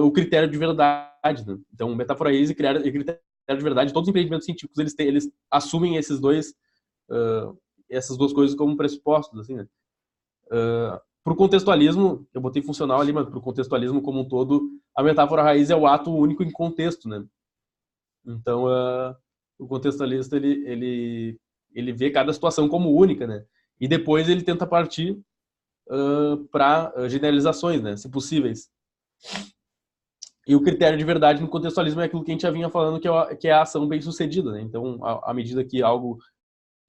o critério de verdade, né? Então, metáfora raiz e critério de verdade, todos os empreendimentos científicos eles assumem essas duas coisas como pressupostos, assim, né? Pro contextualismo, eu botei funcional ali, mas pro contextualismo como um todo, a metáfora raiz é o ato único em contexto, né? Então, o contextualista, ele vê cada situação como única, né? E depois ele tenta partir para generalizações, né? Se possíveis. E o critério de verdade no contextualismo é aquilo que a gente já vinha falando, que é a ação bem-sucedida, né? Então, à medida que algo,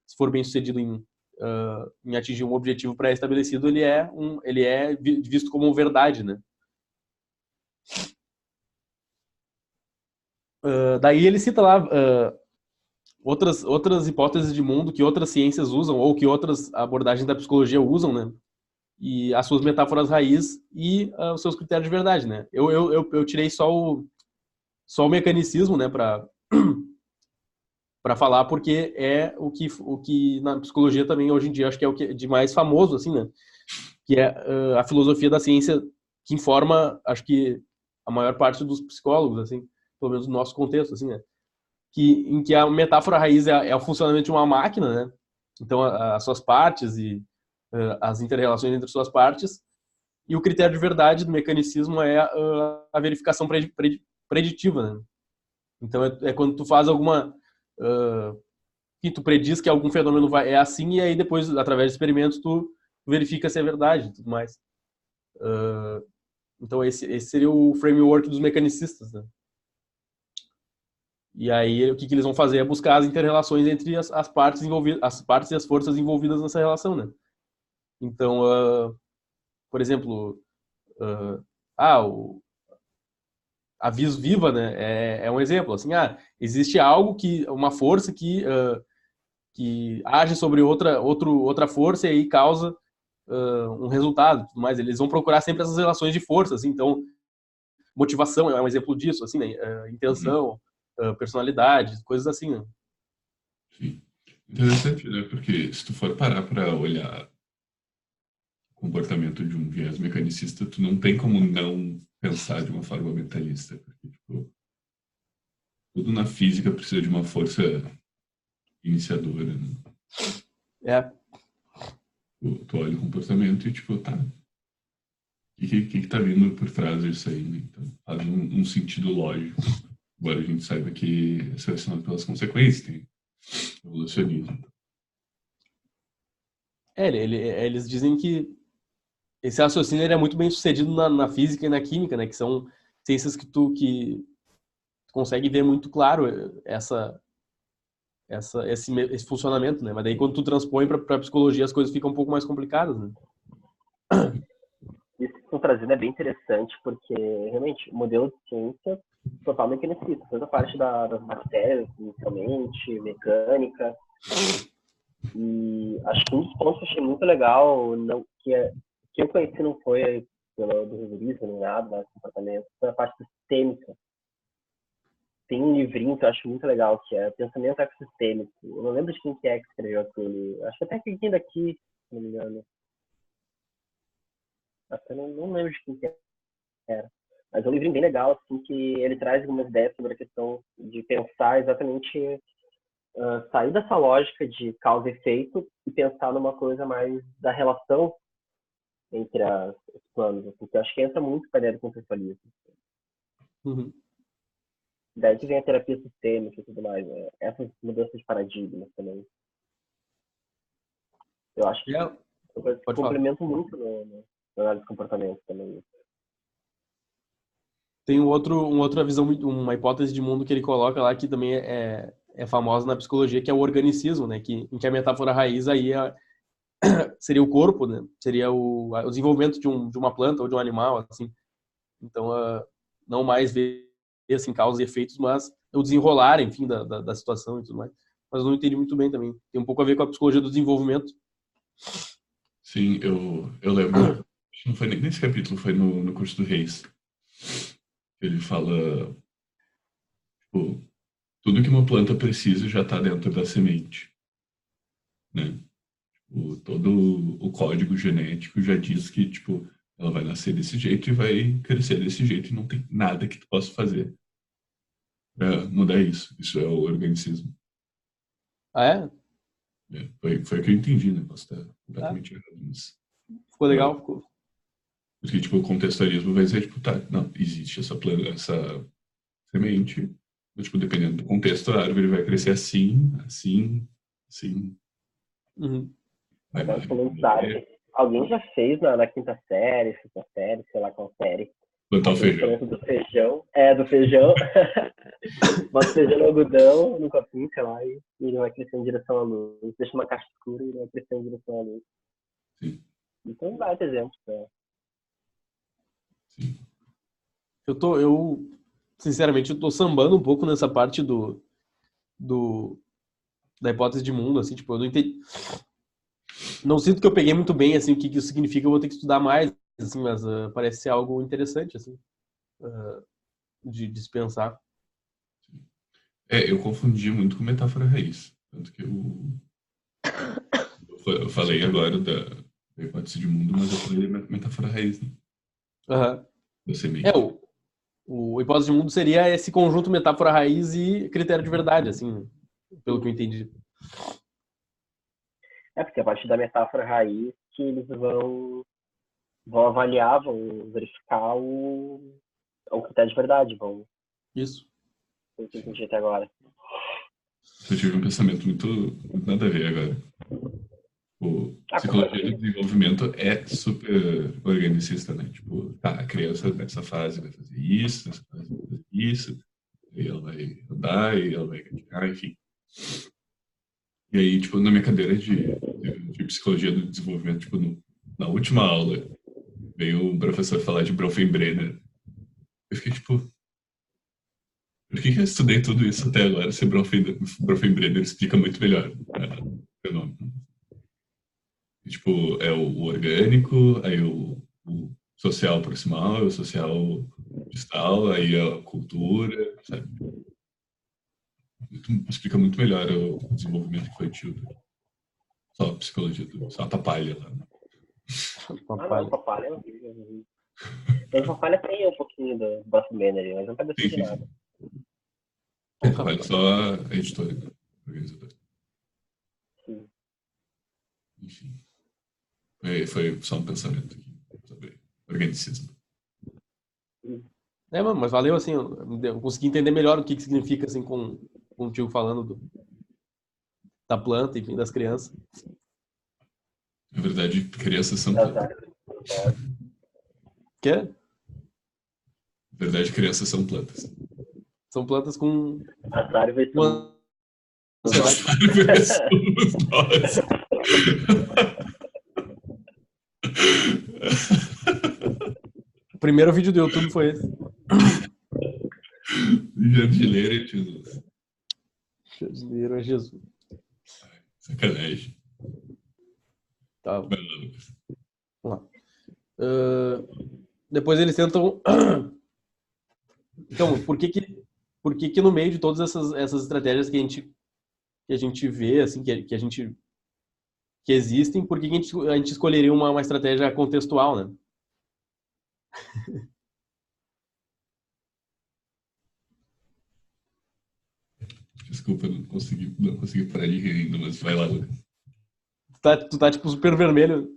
se for bem-sucedido em atingir um objetivo pré-estabelecido, ele é visto como verdade, né? Daí ele cita lá outras hipóteses de mundo que outras ciências usam ou que outras abordagens da psicologia usam, né? E as suas metáforas raiz e os seus critérios de verdade, né? Eu tirei só o mecanicismo, né, para falar, porque é o que na psicologia também hoje em dia acho que é o que de mais famoso, assim, né? Que é a filosofia da ciência que informa, acho que a maior parte dos psicólogos, assim, pelo menos no nosso contexto, assim, né? Em que a metáfora raiz é o funcionamento de uma máquina, né? Então, as suas partes e as inter-relações entre suas partes. E o critério de verdade do mecanicismo é a verificação preditiva, né? Então, é quando tu faz que tu prediz que algum fenômeno é assim e aí depois, através de experimentos, tu verifica se é verdade e tudo mais. Então, esse seria o framework dos mecanicistas, né? E aí, o que eles vão fazer é buscar as inter-relações entre as partes envolvidas, as partes e as forças envolvidas nessa relação, né? Então, por exemplo, a vis viva, né, é um exemplo, assim, existe algo uma força que age sobre outra força e aí causa um resultado, tudo mais. Eles vão procurar sempre essas relações de força, assim, então motivação é um exemplo disso, assim, né, intenção, personalidade, coisas assim, né? Sim. Interessante, né? Porque se tu for parar para olhar o comportamento de um viés mecanicista, tu não tem como não pensar de uma forma mentalista. Porque, tipo, tudo na física precisa de uma força iniciadora, né? Tu olha o comportamento e, tipo, tá. O que tá vindo por trás disso aí, né? Então, faz um sentido lógico. Embora a gente saiba que é selecionado pelas consequências, tem evolucionismo. Eles dizem que esse raciocínio ele é muito bem sucedido na física e na química, né? Que são ciências que tu consegue ver muito claro esse funcionamento, né? Mas daí quando tu transpõe para psicologia as coisas ficam um pouco mais complicadas, né? Isso que estão trazendo é bem interessante, porque realmente o modelo de ciência totalmente necessita, toda a parte das bactérias, inicialmente, mecânica. E acho que um dos pontos que eu achei muito legal, não, que eu conheci não foi pelo do revisionismo nem nada, do comportamento, foi a parte sistêmica. Tem um livrinho que eu acho muito legal, que é Pensamento Ecossistêmico. Eu não lembro de quem que é que escreveu aquele. Acho que até quem daqui, se não me engano. Até não lembro de quem que era. Mas é um livrinho bem legal, assim, que ele traz algumas ideias sobre a questão de pensar exatamente, sair dessa lógica de causa e efeito e pensar numa coisa mais da relação entre os planos, assim, que eu acho que entra muito para a ideia do conceitualismo. Uhum. Daí que vem a terapia sistêmica e tudo mais, né? Essas mudanças de paradigmas também. Eu acho que Pode falar. complemento muito no análise de comportamento também. Tem uma outra visão, uma hipótese de mundo que ele coloca lá que também é famosa na psicologia, que é o organicismo, né? Em que a metáfora raiz aí seria o corpo, né? Seria o desenvolvimento de uma planta ou de um animal, assim. Então, não mais ver assim, causas e efeitos, mas o desenrolar, enfim, da situação e tudo mais. Mas eu não entendi muito bem também. Tem um pouco a ver com a psicologia do desenvolvimento. Sim, eu lembro, acho que não foi nem nesse capítulo, foi no curso do Reis. Ele fala, tipo, tudo que uma planta precisa já está dentro da semente, né? Todo o código genético já diz que, tipo, ela vai nascer desse jeito e vai crescer desse jeito e não tem nada que tu possa fazer para mudar isso. Isso é o organicismo. Ah, é? Foi o que eu entendi, né? Posso estar Ah, completamente errado, mas... ficou legal. Porque, tipo, o contextualismo vai dizer, tipo, tá, não, existe essa planta, essa semente, mas, tipo, dependendo do contexto, a árvore vai crescer assim, assim, assim, Uhum. vai Agora falando de morrer, árvore, alguém já fez na quinta série, sexta série, sei lá qual série, plantar o aquele feijão. experimento do feijão. É, do feijão. Bota o feijão no algodão, no copinho, sei lá, e ele vai crescer em direção à luz. Deixa uma caixa escura e ele vai crescer em direção à luz. Sim, Então, vários exemplos. Né? sim. Sinceramente, eu tô sambando um pouco nessa parte do, da hipótese de mundo, assim, tipo, eu não entendi. Não sinto que eu peguei muito bem, assim, o que isso significa, eu vou ter que estudar mais, assim, mas parece ser algo interessante, assim, de se pensar. Eu confundi muito com metáfora raiz. Tanto que eu falei agora da hipótese de mundo, mas eu falei da metáfora raiz, né? Uhum. Da É, semente. o hipótese de mundo seria esse conjunto metáfora raiz e critério de verdade, assim, pelo que eu entendi. É, porque a partir da metáfora raiz que eles vão avaliar, vão verificar o critério de verdade, vão Isso. ver o que eu entendi até agora. Eu tive um pensamento muito nada a ver agora. Psicologia do Compartilha. desenvolvimento é super organicista, né? Tipo, tá, a criança nessa fase vai fazer isso, nessa fase vai fazer isso, e ela vai andar, e ela vai caminhar, enfim. E aí, tipo, na minha cadeira de psicologia do desenvolvimento, tipo, na última aula, veio um professor falar de Bronfenbrenner. Eu fiquei, tipo, por que eu estudei tudo isso até agora se Bronfenbrenner explica muito melhor o fenômeno? E, tipo, é o orgânico, aí o social proximal, o social distal, aí a cultura, sabe? Explica muito melhor o desenvolvimento infantil. Só a psicologia, só a papalha lá. Né? Ah, não, Papalha. Papalha é horrível. Mas Papalha tem um pouquinho do Buff Banner, mas não vai Sim, decidir sim, nada. sim. A papalha é só a editora, né? Organizadora. Sim. Enfim. Foi só um pensamento aqui sobre organicismo. Mano, mas valeu, assim, eu consegui entender melhor o que significa, assim, com o tio falando da planta, enfim, das crianças. Na verdade, crianças são Das plantas. árvores. Que Na verdade, crianças são plantas. são plantas com As árvores uma são. ansiedade. Somos nós. O primeiro vídeo do YouTube foi esse. Jardineira e Jesus. Jardineiro é Jesus. Sacanagem. Tá. Vai lá, Lucas. Vamos lá. Depois eles tentam... Então, por que que no meio de todas essas estratégias que a gente vê, assim, que existem, por que a gente escolheria uma estratégia contextual, né? Desculpa, não consegui parar de rir ainda, mas vai lá, Lucas. Tu tá tipo super vermelho.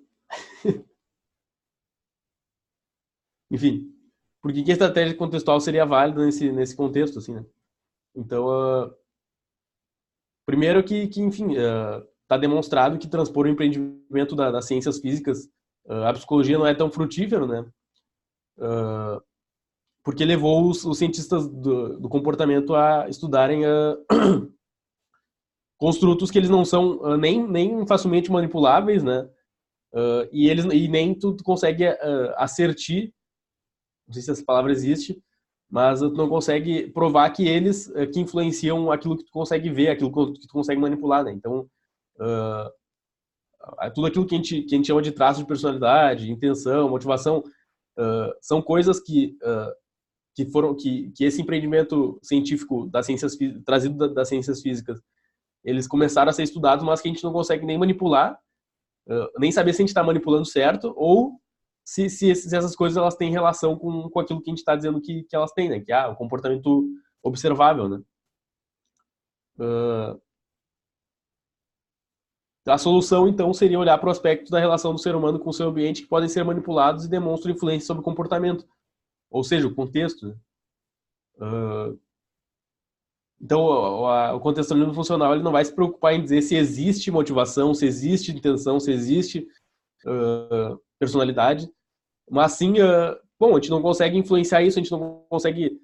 Enfim, por que a estratégia contextual seria válida nesse contexto, assim, né? Então, primeiro enfim, tá demonstrado que transpor o empreendimento das ciências físicas à psicologia não é tão frutífero, né? Porque levou os cientistas do comportamento a estudarem construtos que eles não são nem facilmente manipuláveis, né? E nem tu consegue assertir, não sei se essa palavra existe, mas tu não consegue provar que eles que influenciam aquilo que tu consegue ver, aquilo que tu consegue manipular, né? Então, tudo aquilo que a gente chama de traço de personalidade, intenção, motivação, são coisas que esse empreendimento científico das ciências trazido das ciências físicas, eles começaram a ser estudados, mas que a gente não consegue nem manipular, nem saber se a gente está manipulando certo ou se essas coisas elas têm relação com aquilo que a gente está dizendo que elas têm, né? Que é o comportamento observável, né? A solução, então, seria olhar para o aspecto da relação do ser humano com o seu ambiente que podem ser manipulados e demonstram influência sobre o comportamento. Ou seja, o contexto, né? Então, o contextualismo funcional ele não vai se preocupar em dizer se existe motivação, se existe intenção, se existe personalidade, mas sim, bom, a gente não consegue influenciar isso, a gente não consegue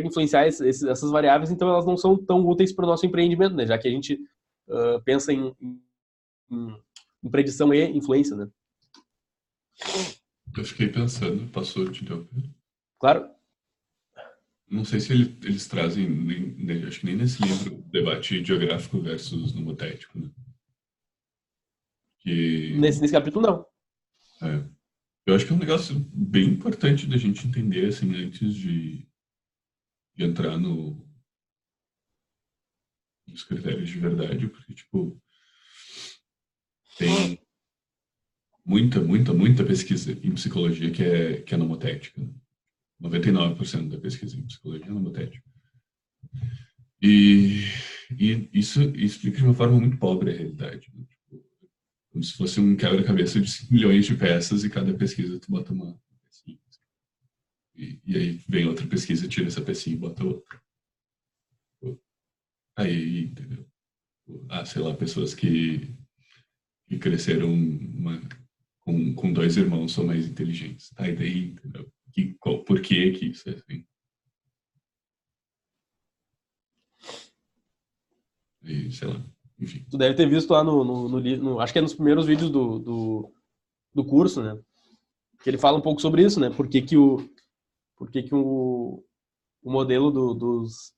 influenciar essas variáveis, então elas não são tão úteis para o nosso empreendimento, né? Já que a gente pensa em predição e influência, né? Eu fiquei pensando, passou de tempo. Claro. Não sei se eles trazem, acho que nem nesse livro, debate geográfico versus nomotético, né? Nesse capítulo, não. Eu acho que é um negócio bem importante da gente entender, assim, antes de entrar nos critérios de verdade, porque, tipo, tem muita pesquisa em psicologia que é nomotética. 99% da pesquisa em psicologia é nomotética. E isso explica de uma forma muito pobre a realidade. Né? Tipo, como se fosse um quebra-cabeça de 5 milhões de peças e cada pesquisa tu bota uma pecinha. E aí vem outra pesquisa, tira essa pecinha e bota outra. Aí, entendeu? Sei lá, pessoas que cresceram com 2 irmãos são mais inteligentes. Tá, e daí, entendeu? Por que isso é assim? E, sei lá, enfim. Tu deve ter visto lá acho que é nos primeiros vídeos do curso, né? Que ele fala um pouco sobre isso, né? Por que o modelo dos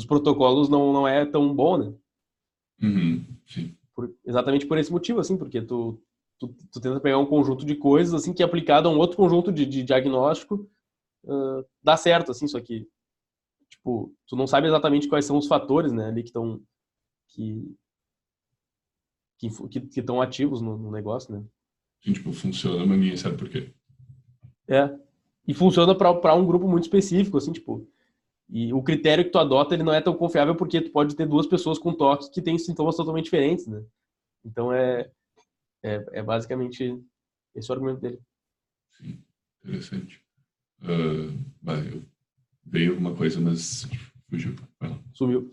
protocolos não é tão bom, né? Sim. Exatamente por esse motivo, assim, porque tu tenta pegar um conjunto de coisas, assim, que aplicado a um outro conjunto de diagnóstico, dá certo, assim, só que, tipo, tu não sabe exatamente quais são os fatores, né, ali que estão ativos no negócio, né? Sim, tipo, funciona, mas ninguém sabe por quê. E funciona para um grupo muito específico, assim, tipo, e o critério que tu adota, ele não é tão confiável porque tu pode ter 2 pessoas com toque que têm sintomas totalmente diferentes, né? Então, é basicamente esse o argumento dele. Sim, interessante. Veio alguma coisa, mas fugiu. Sumiu.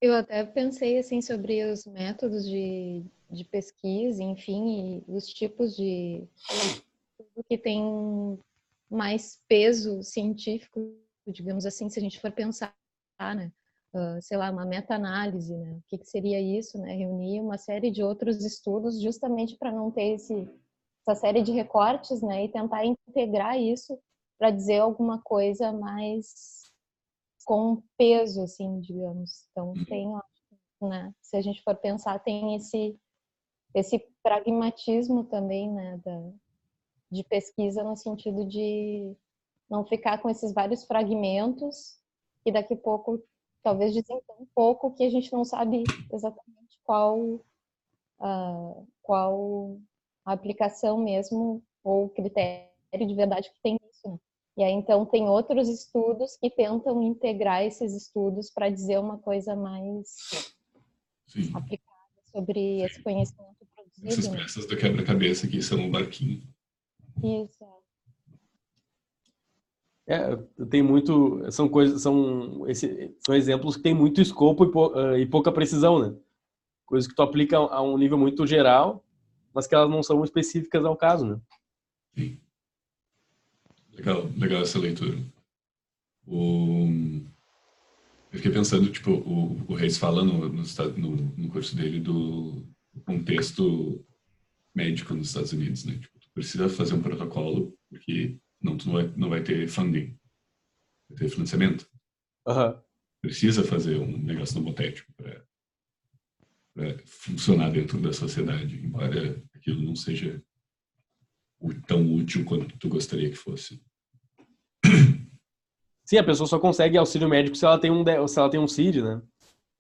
Eu até pensei assim sobre os métodos de pesquisa, enfim, e os tipos de tudo que tem mais peso científico, digamos assim, se a gente for pensar, né? Sei lá, uma meta-análise, né? O que seria isso, né? Reunir uma série de outros estudos justamente para não ter essa série de recortes, né? E tentar integrar isso para dizer alguma coisa mais com peso, assim, digamos. Então, tem, né? Se a gente for pensar, tem esse pragmatismo também, né? De pesquisa no sentido de não ficar com esses vários fragmentos e daqui a pouco talvez dizer um pouco que a gente não sabe exatamente qual a aplicação mesmo ou critério de verdade que tem isso, né? E aí então tem outros estudos que tentam integrar esses estudos para dizer uma coisa mais aplicada sobre esse conhecimento produzido. Essas peças do quebra-cabeça que são um barquinho. Isso. Tem muito, são coisas, são exemplos que tem muito escopo e pouca precisão, né? Coisas que tu aplica a um nível muito geral, mas que elas não são específicas ao caso, né? Sim. Legal essa leitura. Eu fiquei pensando, tipo, o Reis fala no curso dele do contexto médico nos Estados Unidos, né? Tipo, tu precisa fazer um protocolo, porque tu não vai ter funding, vai ter financiamento. Uhum. Precisa fazer um negócio nomotético para funcionar dentro da sociedade, embora aquilo não seja tão útil quanto tu gostaria que fosse. Sim, a pessoa só consegue auxílio médico se ela tem um CID,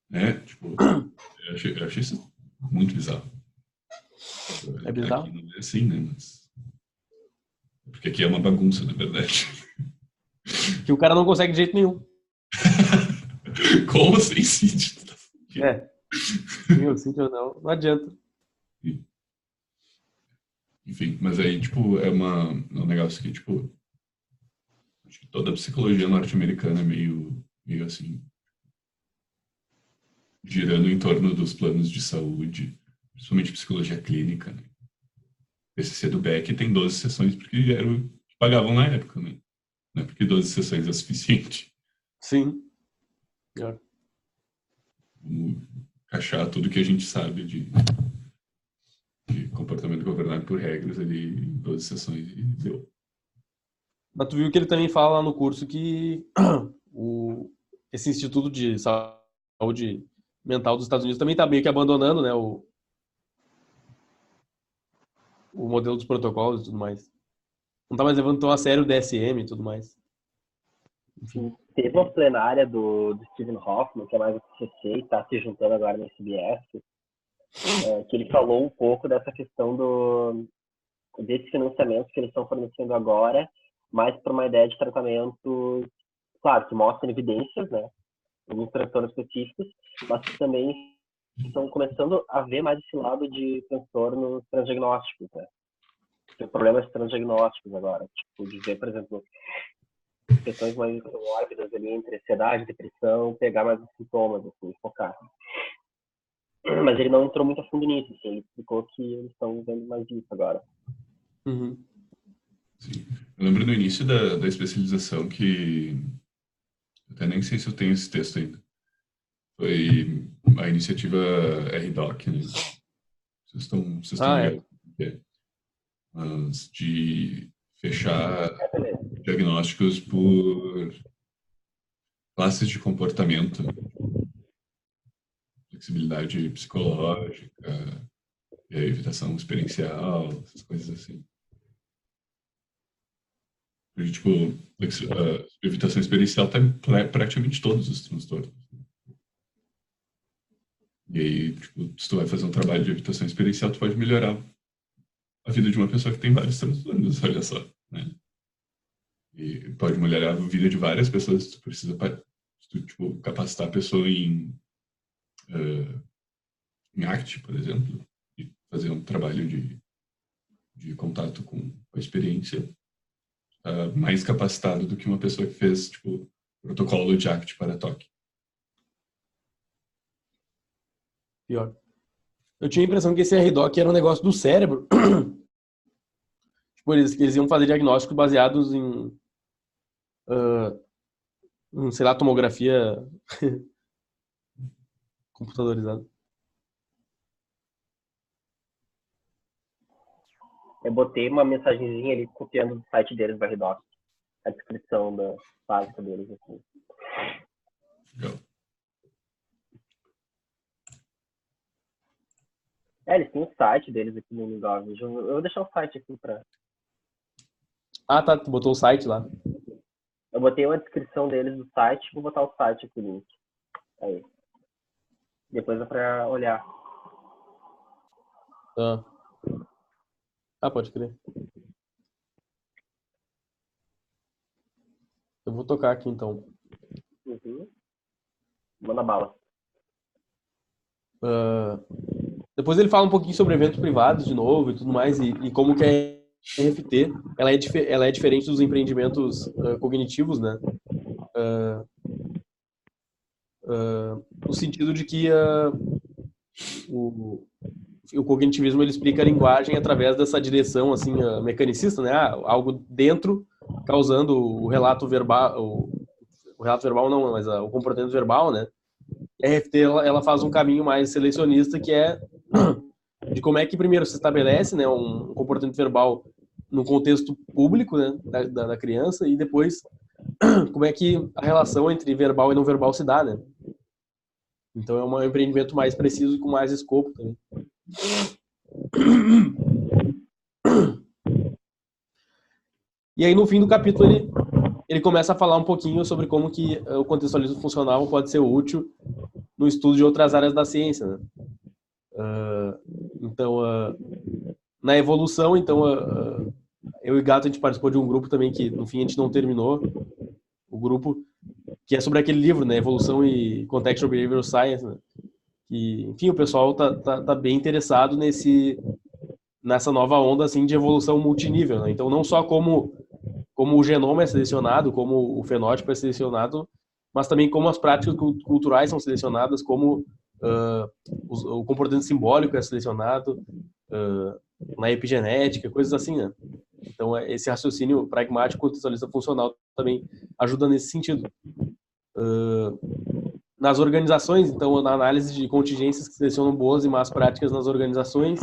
né? Tipo, eu achei isso muito bizarro. É bizarro? Aqui não é assim, né? Porque aqui é uma bagunça, na verdade. Que o cara não consegue de jeito nenhum. Como sem CID? Meu, CID ou não adianta. Enfim, mas aí, tipo, é um negócio que, tipo, acho que toda a psicologia norte-americana é meio assim, girando em torno dos planos de saúde, principalmente psicologia clínica, né? PCC do Beck tem 12 sessões porque era o que pagavam na época, né? Não é porque 12 sessões é suficiente. Sim. Vamos encaixar tudo que a gente sabe de comportamento governado por regras ali em 12 sessões e deu. Mas tu viu que ele também fala lá no curso que esse Instituto de Saúde Mental dos Estados Unidos também está meio que abandonando, né, o modelo dos protocolos e tudo mais. Não tá mais levando tão a sério o DSM e tudo mais. Enfim. Teve uma plenária do Stephen Hoffman, que é mais o PCC, e está se juntando agora no SBS, que ele falou um pouco dessa questão desses financiamentos que eles estão fornecendo agora, mais para uma ideia de tratamento, claro, que mostra evidências, né, alguns transtornos específicos, mas que também estão começando a ver mais esse lado de transtornos transdiagnósticos, né? Tem problemas transdiagnósticos agora, tipo, de ver, por exemplo, questões mais mórbidas ali entre ansiedade, depressão, pegar mais os sintomas, assim, focar. Mas ele não entrou muito a fundo nisso, assim, ele explicou que eles estão vendo mais disso agora. Uhum. Sim. Eu lembro no início da especialização que até nem sei se eu tenho esse texto ainda. Foi a iniciativa RDoc, né? Vocês estão ligados? Mas de fechar diagnósticos por classes de comportamento, flexibilidade psicológica, evitação experiencial, essas coisas assim. Porque, tipo, evitação experiencial está em praticamente todos os transtornos. E aí, tipo, se tu vai fazer um trabalho de evitação experiencial, tu pode melhorar a vida de uma pessoa que tem vários transtornos, olha só, né? E pode melhorar a vida de várias pessoas. Tu precisa, tipo, capacitar a pessoa em ACT, por exemplo, e fazer um trabalho de contato com a experiência. mais capacitado do que uma pessoa que fez, tipo, protocolo de ACT para toque. Pior. Eu tinha a impressão que esse RDoC era um negócio do cérebro. Tipo, eles iam fazer diagnósticos baseados em, sei lá, tomografia computadorizada. Eu botei uma mensagenzinha ali copiando do site deles, do RDoC, a descrição da básica deles. Assim. Legal. Eles têm o site deles aqui no Gov. Eu vou deixar o site aqui pra... Ah, tá. Tu botou o site lá. Eu botei uma descrição deles do site, vou botar o site aqui no link. Aí. Depois é pra olhar. Pode crer. Eu vou tocar aqui, então. Uhum. Manda bala. Depois ele fala um pouquinho sobre eventos privados de novo e tudo mais, e como que a NFT ela é diferente dos empreendimentos cognitivos, né? No sentido de que o cognitivismo ele explica a linguagem através dessa direção assim mecanicista, né? Algo dentro causando o relato verbal, o relato verbal não, mas o comportamento verbal, né? E a NFT ela faz um caminho mais selecionista, que é de como é que primeiro se estabelece, né, um comportamento verbal no contexto público, né, da criança, e depois como é que a relação entre verbal e não verbal se dá, né? Então é um empreendimento mais preciso e com mais escopo também. E aí no fim do capítulo ele começa a falar um pouquinho sobre como que o contextualismo funcional pode ser útil no estudo de outras áreas da ciência, né? Então, na evolução, então, eu e Gato, a gente participou de um grupo também que, no fim, a gente não terminou o grupo, que é sobre aquele livro, né? Evolução e Contextual Behavioral Science, né? Que, enfim, o pessoal tá bem interessado nessa nova onda, assim, de evolução multinível, né? Então, não só como o genoma é selecionado, como o fenótipo é selecionado, mas também como as práticas culturais são selecionadas, como o comportamento simbólico é selecionado, na epigenética, coisas assim, né? Então, esse raciocínio pragmático contextualista funcional também ajuda nesse sentido. Nas organizações, então, na análise de contingências que selecionam boas e más práticas nas organizações.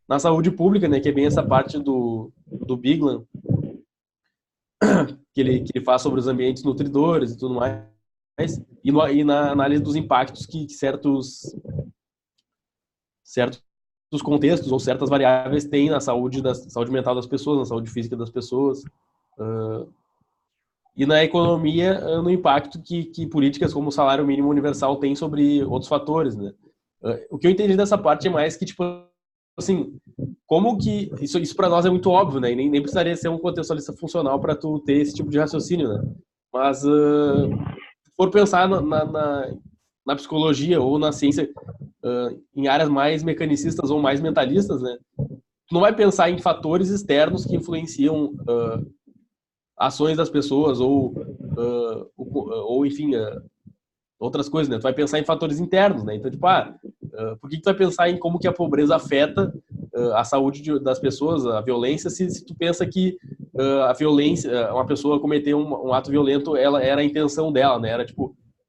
Na saúde pública, né, que é bem essa parte do Biglan, que ele faz sobre os ambientes nutridores e tudo mais. E na análise dos impactos que certos contextos ou certas variáveis têm na saúde mental das pessoas, na saúde física das pessoas. E na economia, no impacto que políticas como o salário mínimo universal têm sobre outros fatores, né? O que eu entendi dessa parte é mais que, tipo, assim, como que... Isso para nós é muito óbvio, né? E nem precisaria ser um contextualista funcional para tu ter esse tipo de raciocínio, né? Mas, se for pensar na psicologia ou na ciência, em áreas mais mecanicistas ou mais mentalistas, né? Tu não vai pensar em fatores externos que influenciam ações das pessoas ou enfim, outras coisas, né? Tu vai pensar em fatores internos, né? Então, tipo, por que tu vai pensar em como que a pobreza afeta a saúde das pessoas, a violência, se tu pensa que a violência, uma pessoa cometer um ato violento, ela era a intenção dela, né?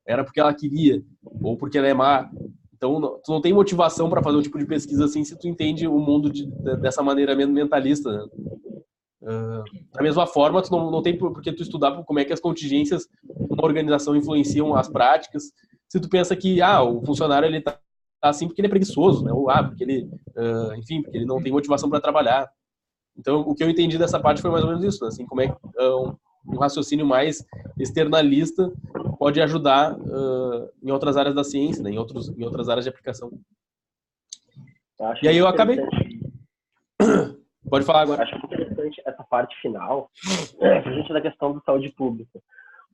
Era porque ela queria, ou porque ela é má. Então, tu não tem motivação para fazer um tipo de pesquisa assim se tu entende o mundo dessa maneira mentalista, né? Da mesma forma, tu não tem por que tu estudar como é que as contingências numa organização influenciam as práticas. Se tu pensa que o funcionário ele tá assim porque ele é preguiçoso, né? Ou porque ele, enfim, porque ele não tem motivação para trabalhar. Então, o que eu entendi dessa parte foi mais ou menos isso, né? Assim, como é que um raciocínio mais externalista pode ajudar em outras áreas da ciência, né? Em outras áreas de aplicação. E aí eu acabei. Pode falar agora. Acho muito interessante essa parte final, a gente da questão da saúde pública.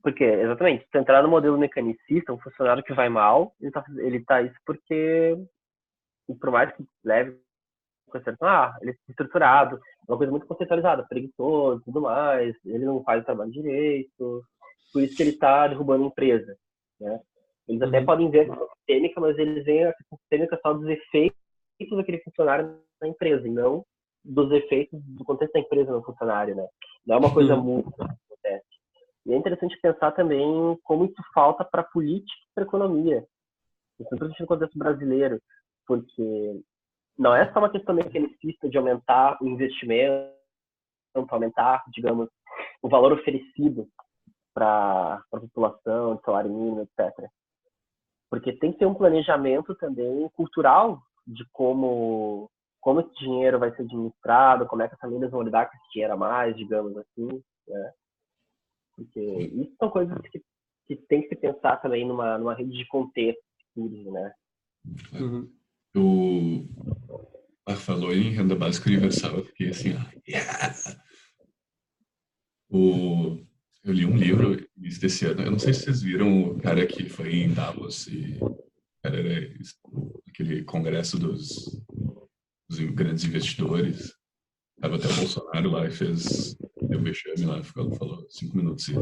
Porque, exatamente, se entrar no modelo mecanicista, um funcionário que vai mal, ele tá isso porque, por mais que leve, ele é estruturado, uma coisa muito conceitualizada, preguiçoso, tudo mais, ele não faz o trabalho direito, por isso que ele está derrubando a empresa, né? Eles até podem ver a questão sistêmica, mas eles veem a questão sistêmica só dos efeitos daquele funcionário na empresa, e não dos efeitos do contexto da empresa no funcionário, né? Não é uma coisa mútua que acontece. E é interessante pensar também como isso falta para a política e para a economia, principalmente no contexto brasileiro, porque não é só uma questão mecanicista de aumentar o investimento, aumentar, digamos, o valor oferecido para a população, de salário mínimo, etc. Porque tem que ter um planejamento também cultural de como esse dinheiro vai ser administrado, como é que as famílias vão lidar com esse dinheiro a mais, digamos assim, né? Porque isso são coisas que tem que se pensar também numa rede de contexto, né? Eu falou em renda básica universal, eu fiquei assim, yeah! Eu li um livro desse ano, eu não sei se vocês viram o cara que foi em Davos, e o cara era aquele congresso dos grandes investidores, tava até o Bolsonaro lá e deu um vexame lá, falou 5 minutos e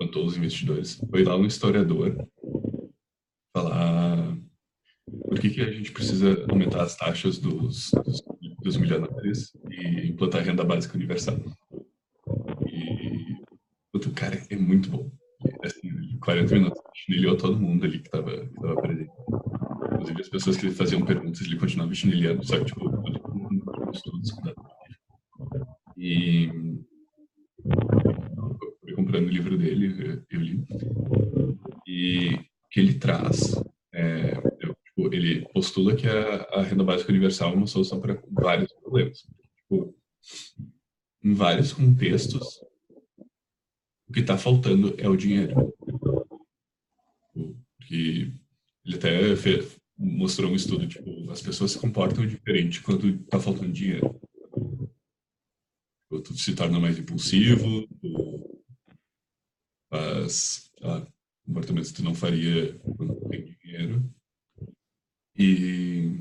contou os investidores. Foi lá um historiador falar por que a gente precisa aumentar as taxas dos milionários e implantar renda básica universal. E o cara é muito bom. Assim, 40 minutos, chinelhou todo mundo ali que tava presente. Inclusive as pessoas que faziam perguntas, ele continuava chinelhando, só que tipo, todo mundo estudos com dado. E eu fui comprando o livro dele, eu li. E o que ele traz ele postula que a renda básica universal é uma solução para vários problemas. Tipo, em vários contextos, o que está faltando é o dinheiro. Porque ele até mostrou um estudo, tipo, as pessoas se comportam diferente quando está faltando dinheiro. Tu se torna mais impulsivo, tu faz comportamentos que tu não faria quando tem dinheiro. E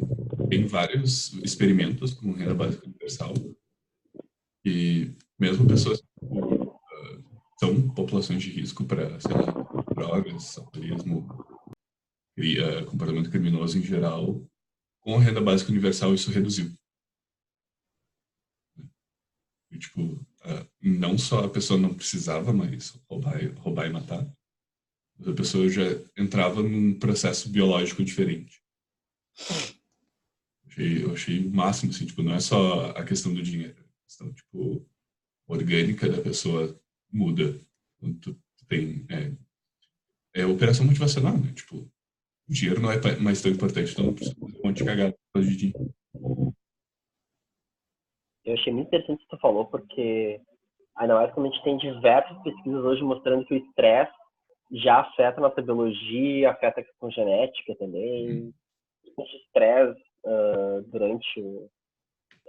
tem vários experimentos com renda básica universal e mesmo pessoas que são populações de risco para, sei lá, drogas, alcoolismo, comportamento criminoso em geral, com a renda básica universal isso reduziu. E, tipo, não só a pessoa não precisava mais roubar e matar, mas a pessoa já entrava num processo biológico diferente. Eu achei o máximo, assim, tipo, não é só a questão do dinheiro, a questão, tipo, orgânica da pessoa muda. Quando tu tem operação motivacional, né? Tipo, o dinheiro não é mais tão importante, então não precisa fazer um monte de cagada por causa de dinheiro. Eu achei muito interessante o que tu falou, porque ainda mais quando a gente tem diversas pesquisas hoje mostrando que o estresse já afeta a nossa biologia, afeta a questão genética também. O estresse durante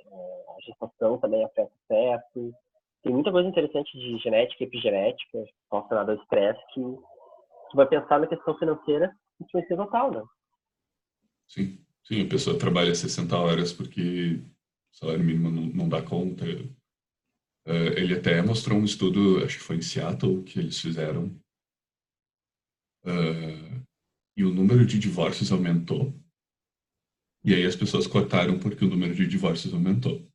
a gestação também afeta o feto. Tem muita coisa interessante de genética e epigenética relacionada ao estresse que tu vai pensar na questão financeira e influencia total, né? Sim, a pessoa trabalha 60 horas porque o salário mínimo não dá conta. Ele até mostrou um estudo, acho que foi em Seattle, que eles fizeram, e o número de divórcios aumentou. E aí as pessoas cortaram porque o número de divórcios aumentou.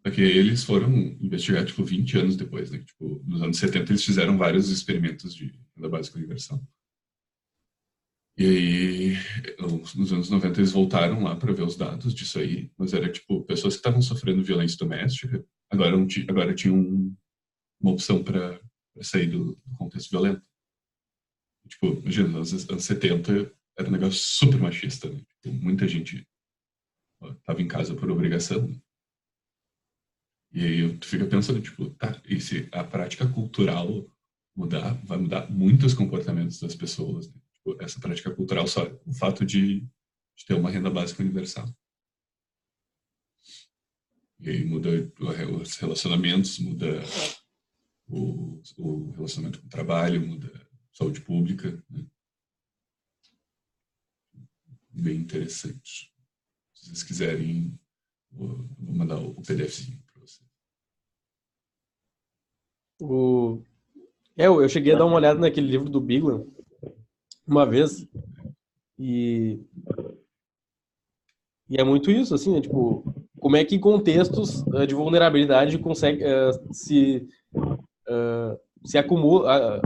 Porque eles foram investigar, tipo, 20 anos depois, né? Tipo, nos anos 70 eles fizeram vários experimentos de renda básica universal. E aí, nos anos 90 eles voltaram lá para ver os dados disso aí, mas era, tipo, pessoas que estavam sofrendo violência doméstica, agora tinham uma opção para sair do contexto violento. Tipo, imagina, nos anos 70 era um negócio super machista, né? Tipo, muita gente estava em casa por obrigação. E aí tu fica pensando, tipo, tá, e se a prática cultural mudar, vai mudar muitos comportamentos das pessoas, né? Tipo, essa prática cultural só, o fato de ter uma renda básica universal. E aí muda os relacionamentos, muda o relacionamento com o trabalho, muda a saúde pública, né? Bem interessante. Se vocês quiserem PDFzinho para você. Eu cheguei a dar uma olhada naquele livro do Biglan uma vez e é muito isso, assim, né? Tipo, como é que contextos de vulnerabilidade consegue se acumulam,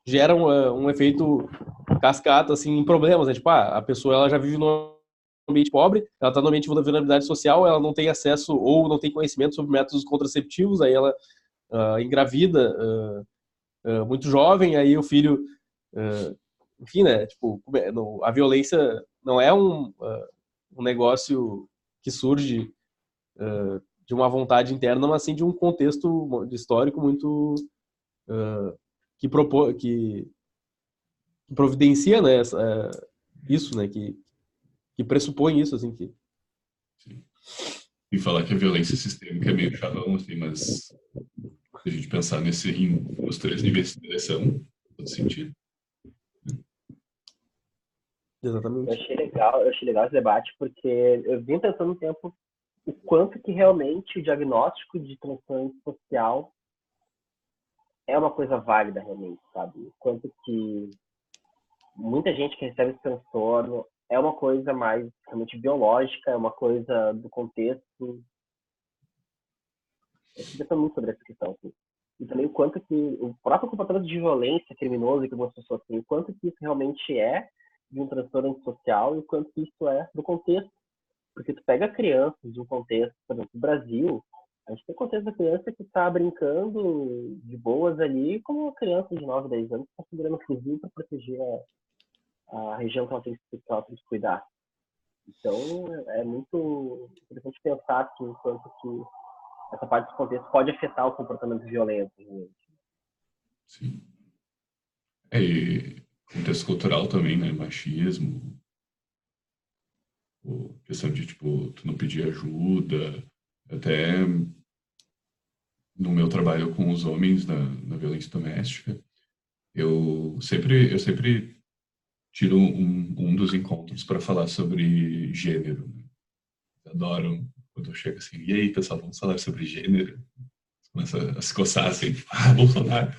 geram um efeito cascata, assim, em problemas, né? Tipo, a pessoa ela já vive num ambiente pobre, ela está no ambiente de vulnerabilidade social, ela não tem acesso ou não tem conhecimento sobre métodos contraceptivos, aí ela engravida muito jovem, aí o filho, enfim, né? Tipo, a violência não é um negócio que surge de uma vontade interna, mas sim de um contexto histórico muito que providencia, né, isso, né, que pressupõe isso, assim, que... Sim. E falar que a violência sistêmica é meio chavão, assim, mas se a gente pensar nos 3 níveis de direção, faz todo sentido. Exatamente. Eu achei legal esse debate, porque eu vim pensando no tempo o quanto que realmente o diagnóstico de transtorno social é uma coisa válida, realmente, sabe? O quanto que muita gente que recebe esse transtorno é uma coisa mais realmente biológica, é uma coisa do contexto. Eu fico pensando muito sobre essa questão, assim. E também o quanto que o próprio comportamento de violência criminoso que algumas pessoas têm, o quanto que isso realmente é de um transtorno social e o quanto que isso é do contexto. Porque tu pega crianças de um contexto, por exemplo, no Brasil, a gente tem o contexto da criança que está brincando de boas ali, como uma criança de 9, 10 anos que está segurando um fuzil para proteger a região que ela tem que cuidar. Então, é muito interessante pensar que enquanto que essa parte do contexto pode afetar o comportamento violento. Sim. E contexto cultural também, né? Machismo, questão de, tipo, tu não pedir ajuda, até no meu trabalho com os homens na violência doméstica, eu sempre tiro um dos encontros para falar sobre gênero. Né? Adoram quando eu chego assim, e aí, pessoal, vamos falar sobre gênero? Começa a se coçar assim, Bolsonaro.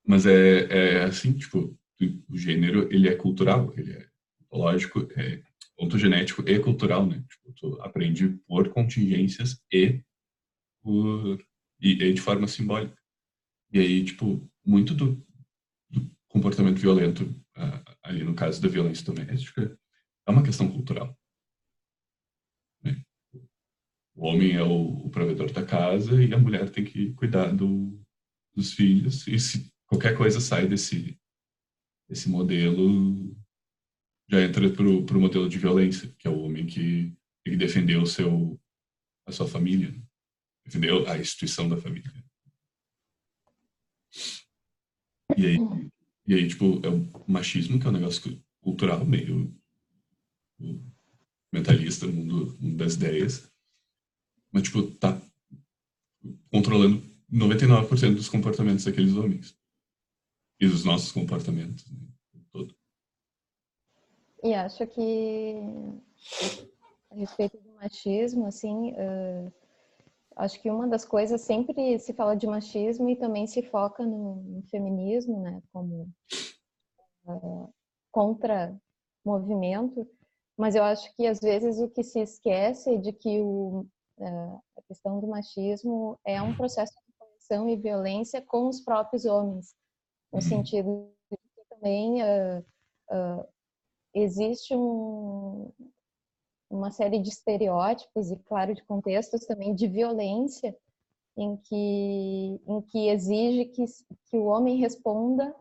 Mas é assim, tipo, o gênero, ele é cultural, ele é lógico, é ontogenético e cultural, né? Tipo, tu aprende por contingências por, e de forma simbólica. E aí, tipo, muito do comportamento violento, ali no caso da violência doméstica, é uma questão cultural. Né? O homem é o provedor da casa e a mulher tem que cuidar dos filhos. E se qualquer coisa sai desse modelo, já entra pro modelo de violência, que é o homem que tem que defender a sua família, né? Defender a instituição da família. E aí, tipo, é o machismo, que é um negócio cultural, meio mentalista, mundo das ideias. Mas, tipo, tá controlando 99% dos comportamentos daqueles homens. E dos nossos comportamentos, né? Todo. E acho que a respeito do machismo, assim, acho que uma das coisas sempre se fala de machismo e também se foca no feminismo, né, como contra-movimento, mas eu acho que às vezes o que se esquece é de que a questão do machismo é um processo de correção e violência com os próprios homens, no sentido de que também existe uma série de estereótipos e, claro, de contextos também de violência em que exige que o homem responda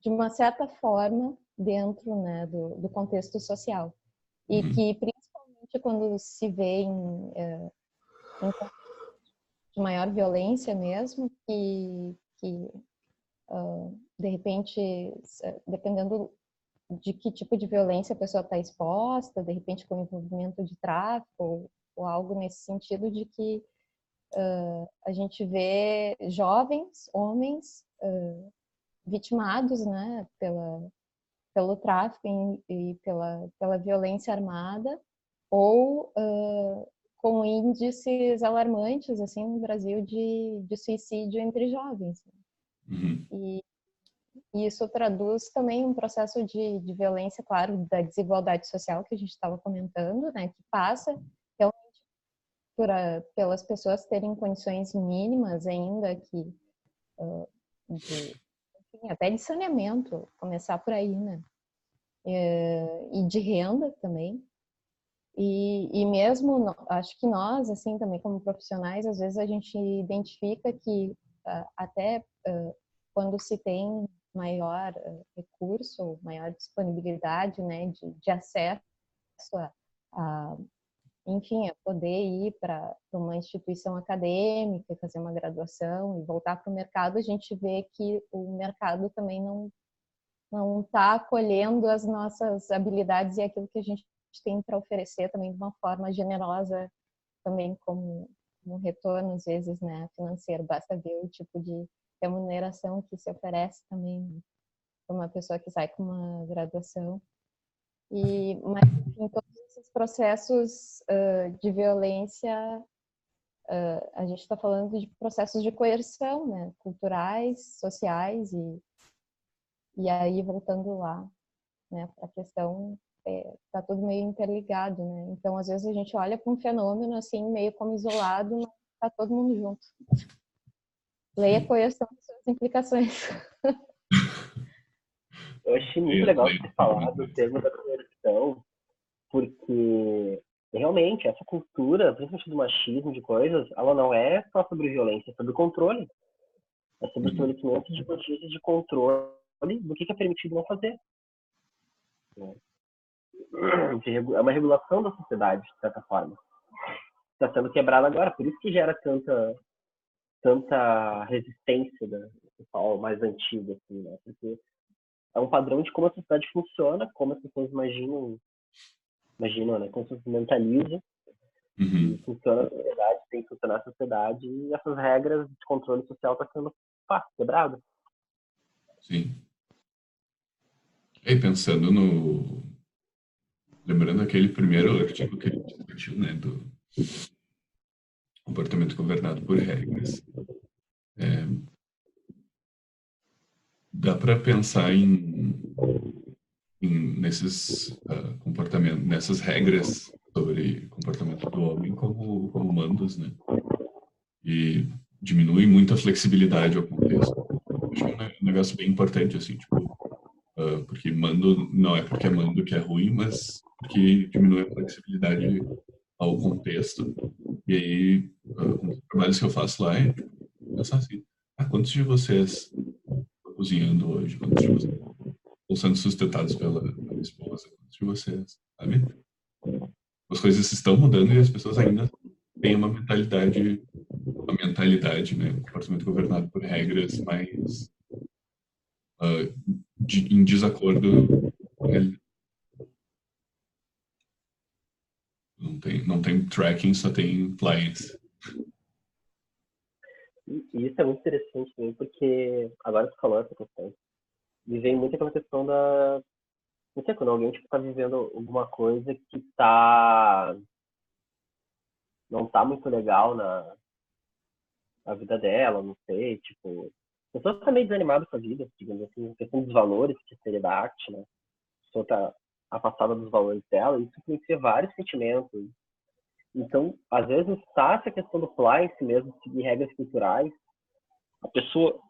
de uma certa forma dentro, né, do contexto social. E que, principalmente quando se vê em de maior violência mesmo, que de repente, dependendo de que tipo de violência a pessoa está exposta, de repente com envolvimento de tráfico ou algo nesse sentido, de que a gente vê jovens, homens, vitimados, né, pelo tráfico e pela violência armada, ou com índices alarmantes assim no Brasil de suicídio entre jovens. Uhum. E isso traduz também um processo de violência, claro, da desigualdade social que a gente estava comentando, né, que passa realmente pelas pessoas terem condições mínimas ainda que enfim, até de saneamento, começar por aí, né? E de renda também. E mesmo, acho que nós, assim, também como profissionais, às vezes a gente identifica que até quando se tem maior recurso, maior disponibilidade, né, de acesso a, enfim, a poder ir para uma instituição acadêmica, fazer uma graduação e voltar para o mercado, a gente vê que o mercado também não está acolhendo as nossas habilidades e aquilo que a gente tem para oferecer também de uma forma generosa, também como um retorno, às vezes, né, financeiro. Basta ver o tipo de remuneração que se oferece também para uma pessoa que sai com uma graduação. Mas, enfim, todos esses processos de violência, a gente está falando de processos de coerção, né, culturais, sociais, e aí voltando lá, né, para a questão, tá tudo meio interligado, né? Então, às vezes a gente olha para um fenômeno assim meio como isolado, mas tá todo mundo junto. Lei a coerção e suas implicações. Eu achei muito legal você falar do termo da coerção, porque realmente essa cultura, principalmente do machismo, de coisas, ela não é só sobre violência, é sobre controle. É sobre o estabelecimento de rotinas de controle do que é permitido não fazer. É uma regulação da sociedade, de certa forma. Está sendo quebrada agora, por isso que gera tanta resistência do pessoal mais antigo, assim, né? Porque é um padrão de como a sociedade funciona, como as pessoas imaginam, né? Como se mentaliza, e funciona a sociedade, tem que funcionar a sociedade, e essas regras de controle social estão sendo quebradas. Sim. E pensando no... Lembrando aquele primeiro artigo que a gente discutiu, né, do comportamento governado por regras. Dá para pensar nesses comportamentos, nessas regras sobre comportamento do homem como mandos, né? E diminui muito a flexibilidade ao contexto. Acho que é um negócio bem importante, assim, tipo, porque mando não é porque é mando que é ruim, mas porque diminui a flexibilidade ao contexto. E aí, um dos trabalhos que eu faço lá é tipo, pensar assim, quantos de vocês estão cozinhando hoje? Quantos de vocês estão sendo sustentados pela esposa? Quantos de vocês, sabe? As coisas estão mudando e as pessoas ainda têm uma mentalidade, né, um comportamento governado por regras mais em desacordo com ele. Não tem tracking, só tem clients. E isso é muito interessante também, porque agora você falou essa questão. Me vem muito aquela questão da... Não sei, quando alguém tá vivendo alguma coisa que não tá muito legal na vida dela, não sei, tipo... A pessoa tá meio desanimada com a vida, digamos assim, a questão dos valores, que seria da arte, né? A pessoa tá afastada dos valores dela, e isso influencia vários sentimentos. Então, às vezes, está essa questão do pliance mesmo, seguir regras culturais. A pessoa,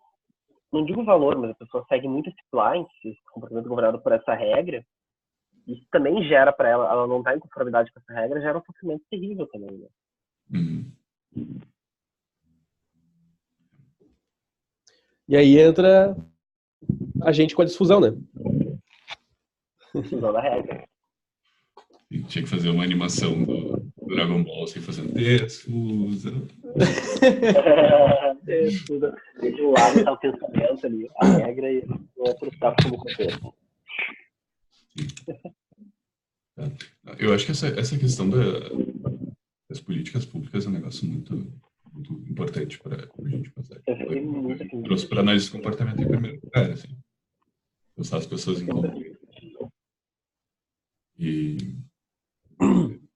não digo valor, mas a pessoa segue muito esse pliance, esse comportamento governado por essa regra. Isso também gera para ela não estar em conformidade com essa regra, gera um sofrimento terrível também, né? E aí entra a gente com a difusão, né? Difusão da regra. E tinha que fazer uma animação do Dragon Ball assim, fazendo desfusão. Desde um lado tá o pensamento ali, a regra, e o outro tá como contexto. Eu acho que essa questão das políticas públicas é um negócio muito, muito importante para a gente passar. Trouxe para análise de comportamento em primeiro lugar, assim. Pensar as pessoas em conflito. E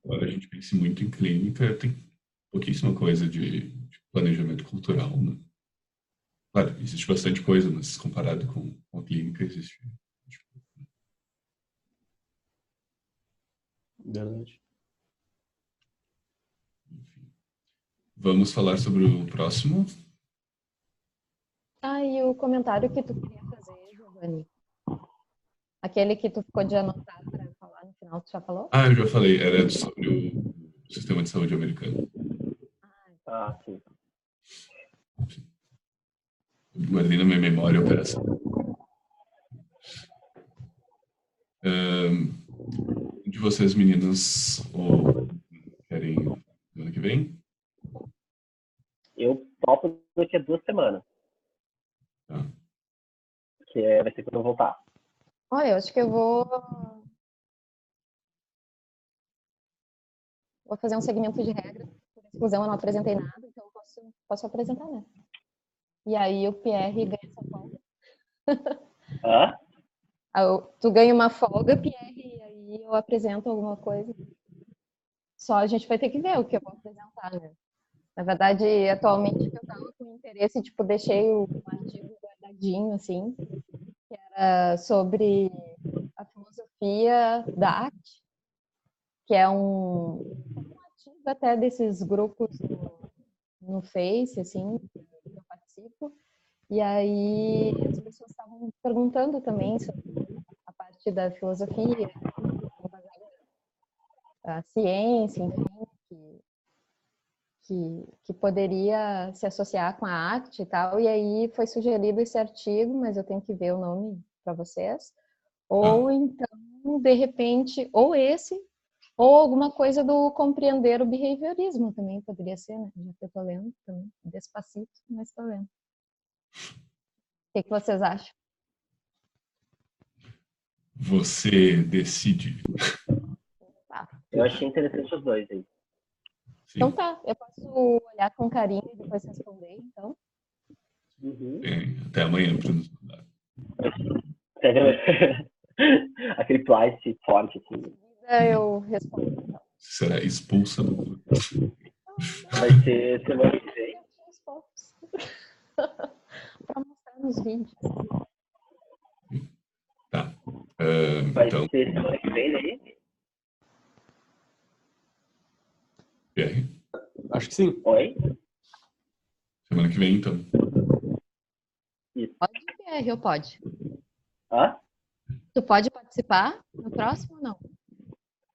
embora a gente pense muito em clínica, tem pouquíssima coisa de planejamento cultural, né? Claro, existe bastante coisa, mas comparado com a clínica, existe. Verdade. Enfim. Vamos falar sobre o próximo. E o comentário que tu queria fazer, Giovanni? Aquele que tu ficou de anotar para falar no final, tu já falou? Eu já falei, era sobre o sistema de saúde americano. Sim. Guardei na minha memória a operação. De vocês, meninas, ou querem semana que vem? Eu topo daqui a 2 semanas. Tá. Que vai ser quando eu voltar. Olha, eu acho que eu vou fazer um segmento de regras. Por exclusão, eu não apresentei nada, então eu posso apresentar, né? E aí o Pierre ganha essa folga. Tu ganha uma folga, Pierre, e aí eu apresento alguma coisa. Só a gente vai ter que ver o que eu vou apresentar, né? Na verdade, atualmente eu estava com interesse, tipo, deixei um artigo guardadinho, assim, que era sobre a filosofia da arte, que é um artigo até desses grupos no Face, assim, que eu participo. E aí as pessoas estavam perguntando também sobre a parte da filosofia, a ciência, enfim, que poderia se associar com a arte e tal. E aí foi sugerido esse artigo, mas eu tenho que ver o nome para vocês. Ou então, de repente, ou esse, ou alguma coisa do compreender o behaviorismo também poderia ser, né? Já que eu tô lendo também, despacito, mas tô lendo. O que vocês acham? Você decide. Eu achei interessante os dois aí. Sim. Então tá, eu posso olhar com carinho e depois responder, então. Até amanhã para nos mandar. Aquele plástico forte, assim. Eu respondo, então. Será expulsa do grupo. Vai ser semana que vem. Para mostrar nos vídeos. Tá. Vai Então, ser semana que vem, né? Pierre? Acho que sim. Oi? Semana que vem, então. Isso. Pode, Pierre, ou pode? Hã? Tu pode participar no próximo ou não?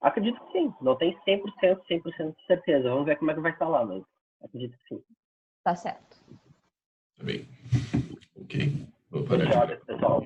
Acredito que sim. Não tem 100% de certeza. Vamos ver como é que vai estar lá, mas acredito que sim. Tá certo. Tá bem. Ok. Vou parar de Obrigado, pessoal.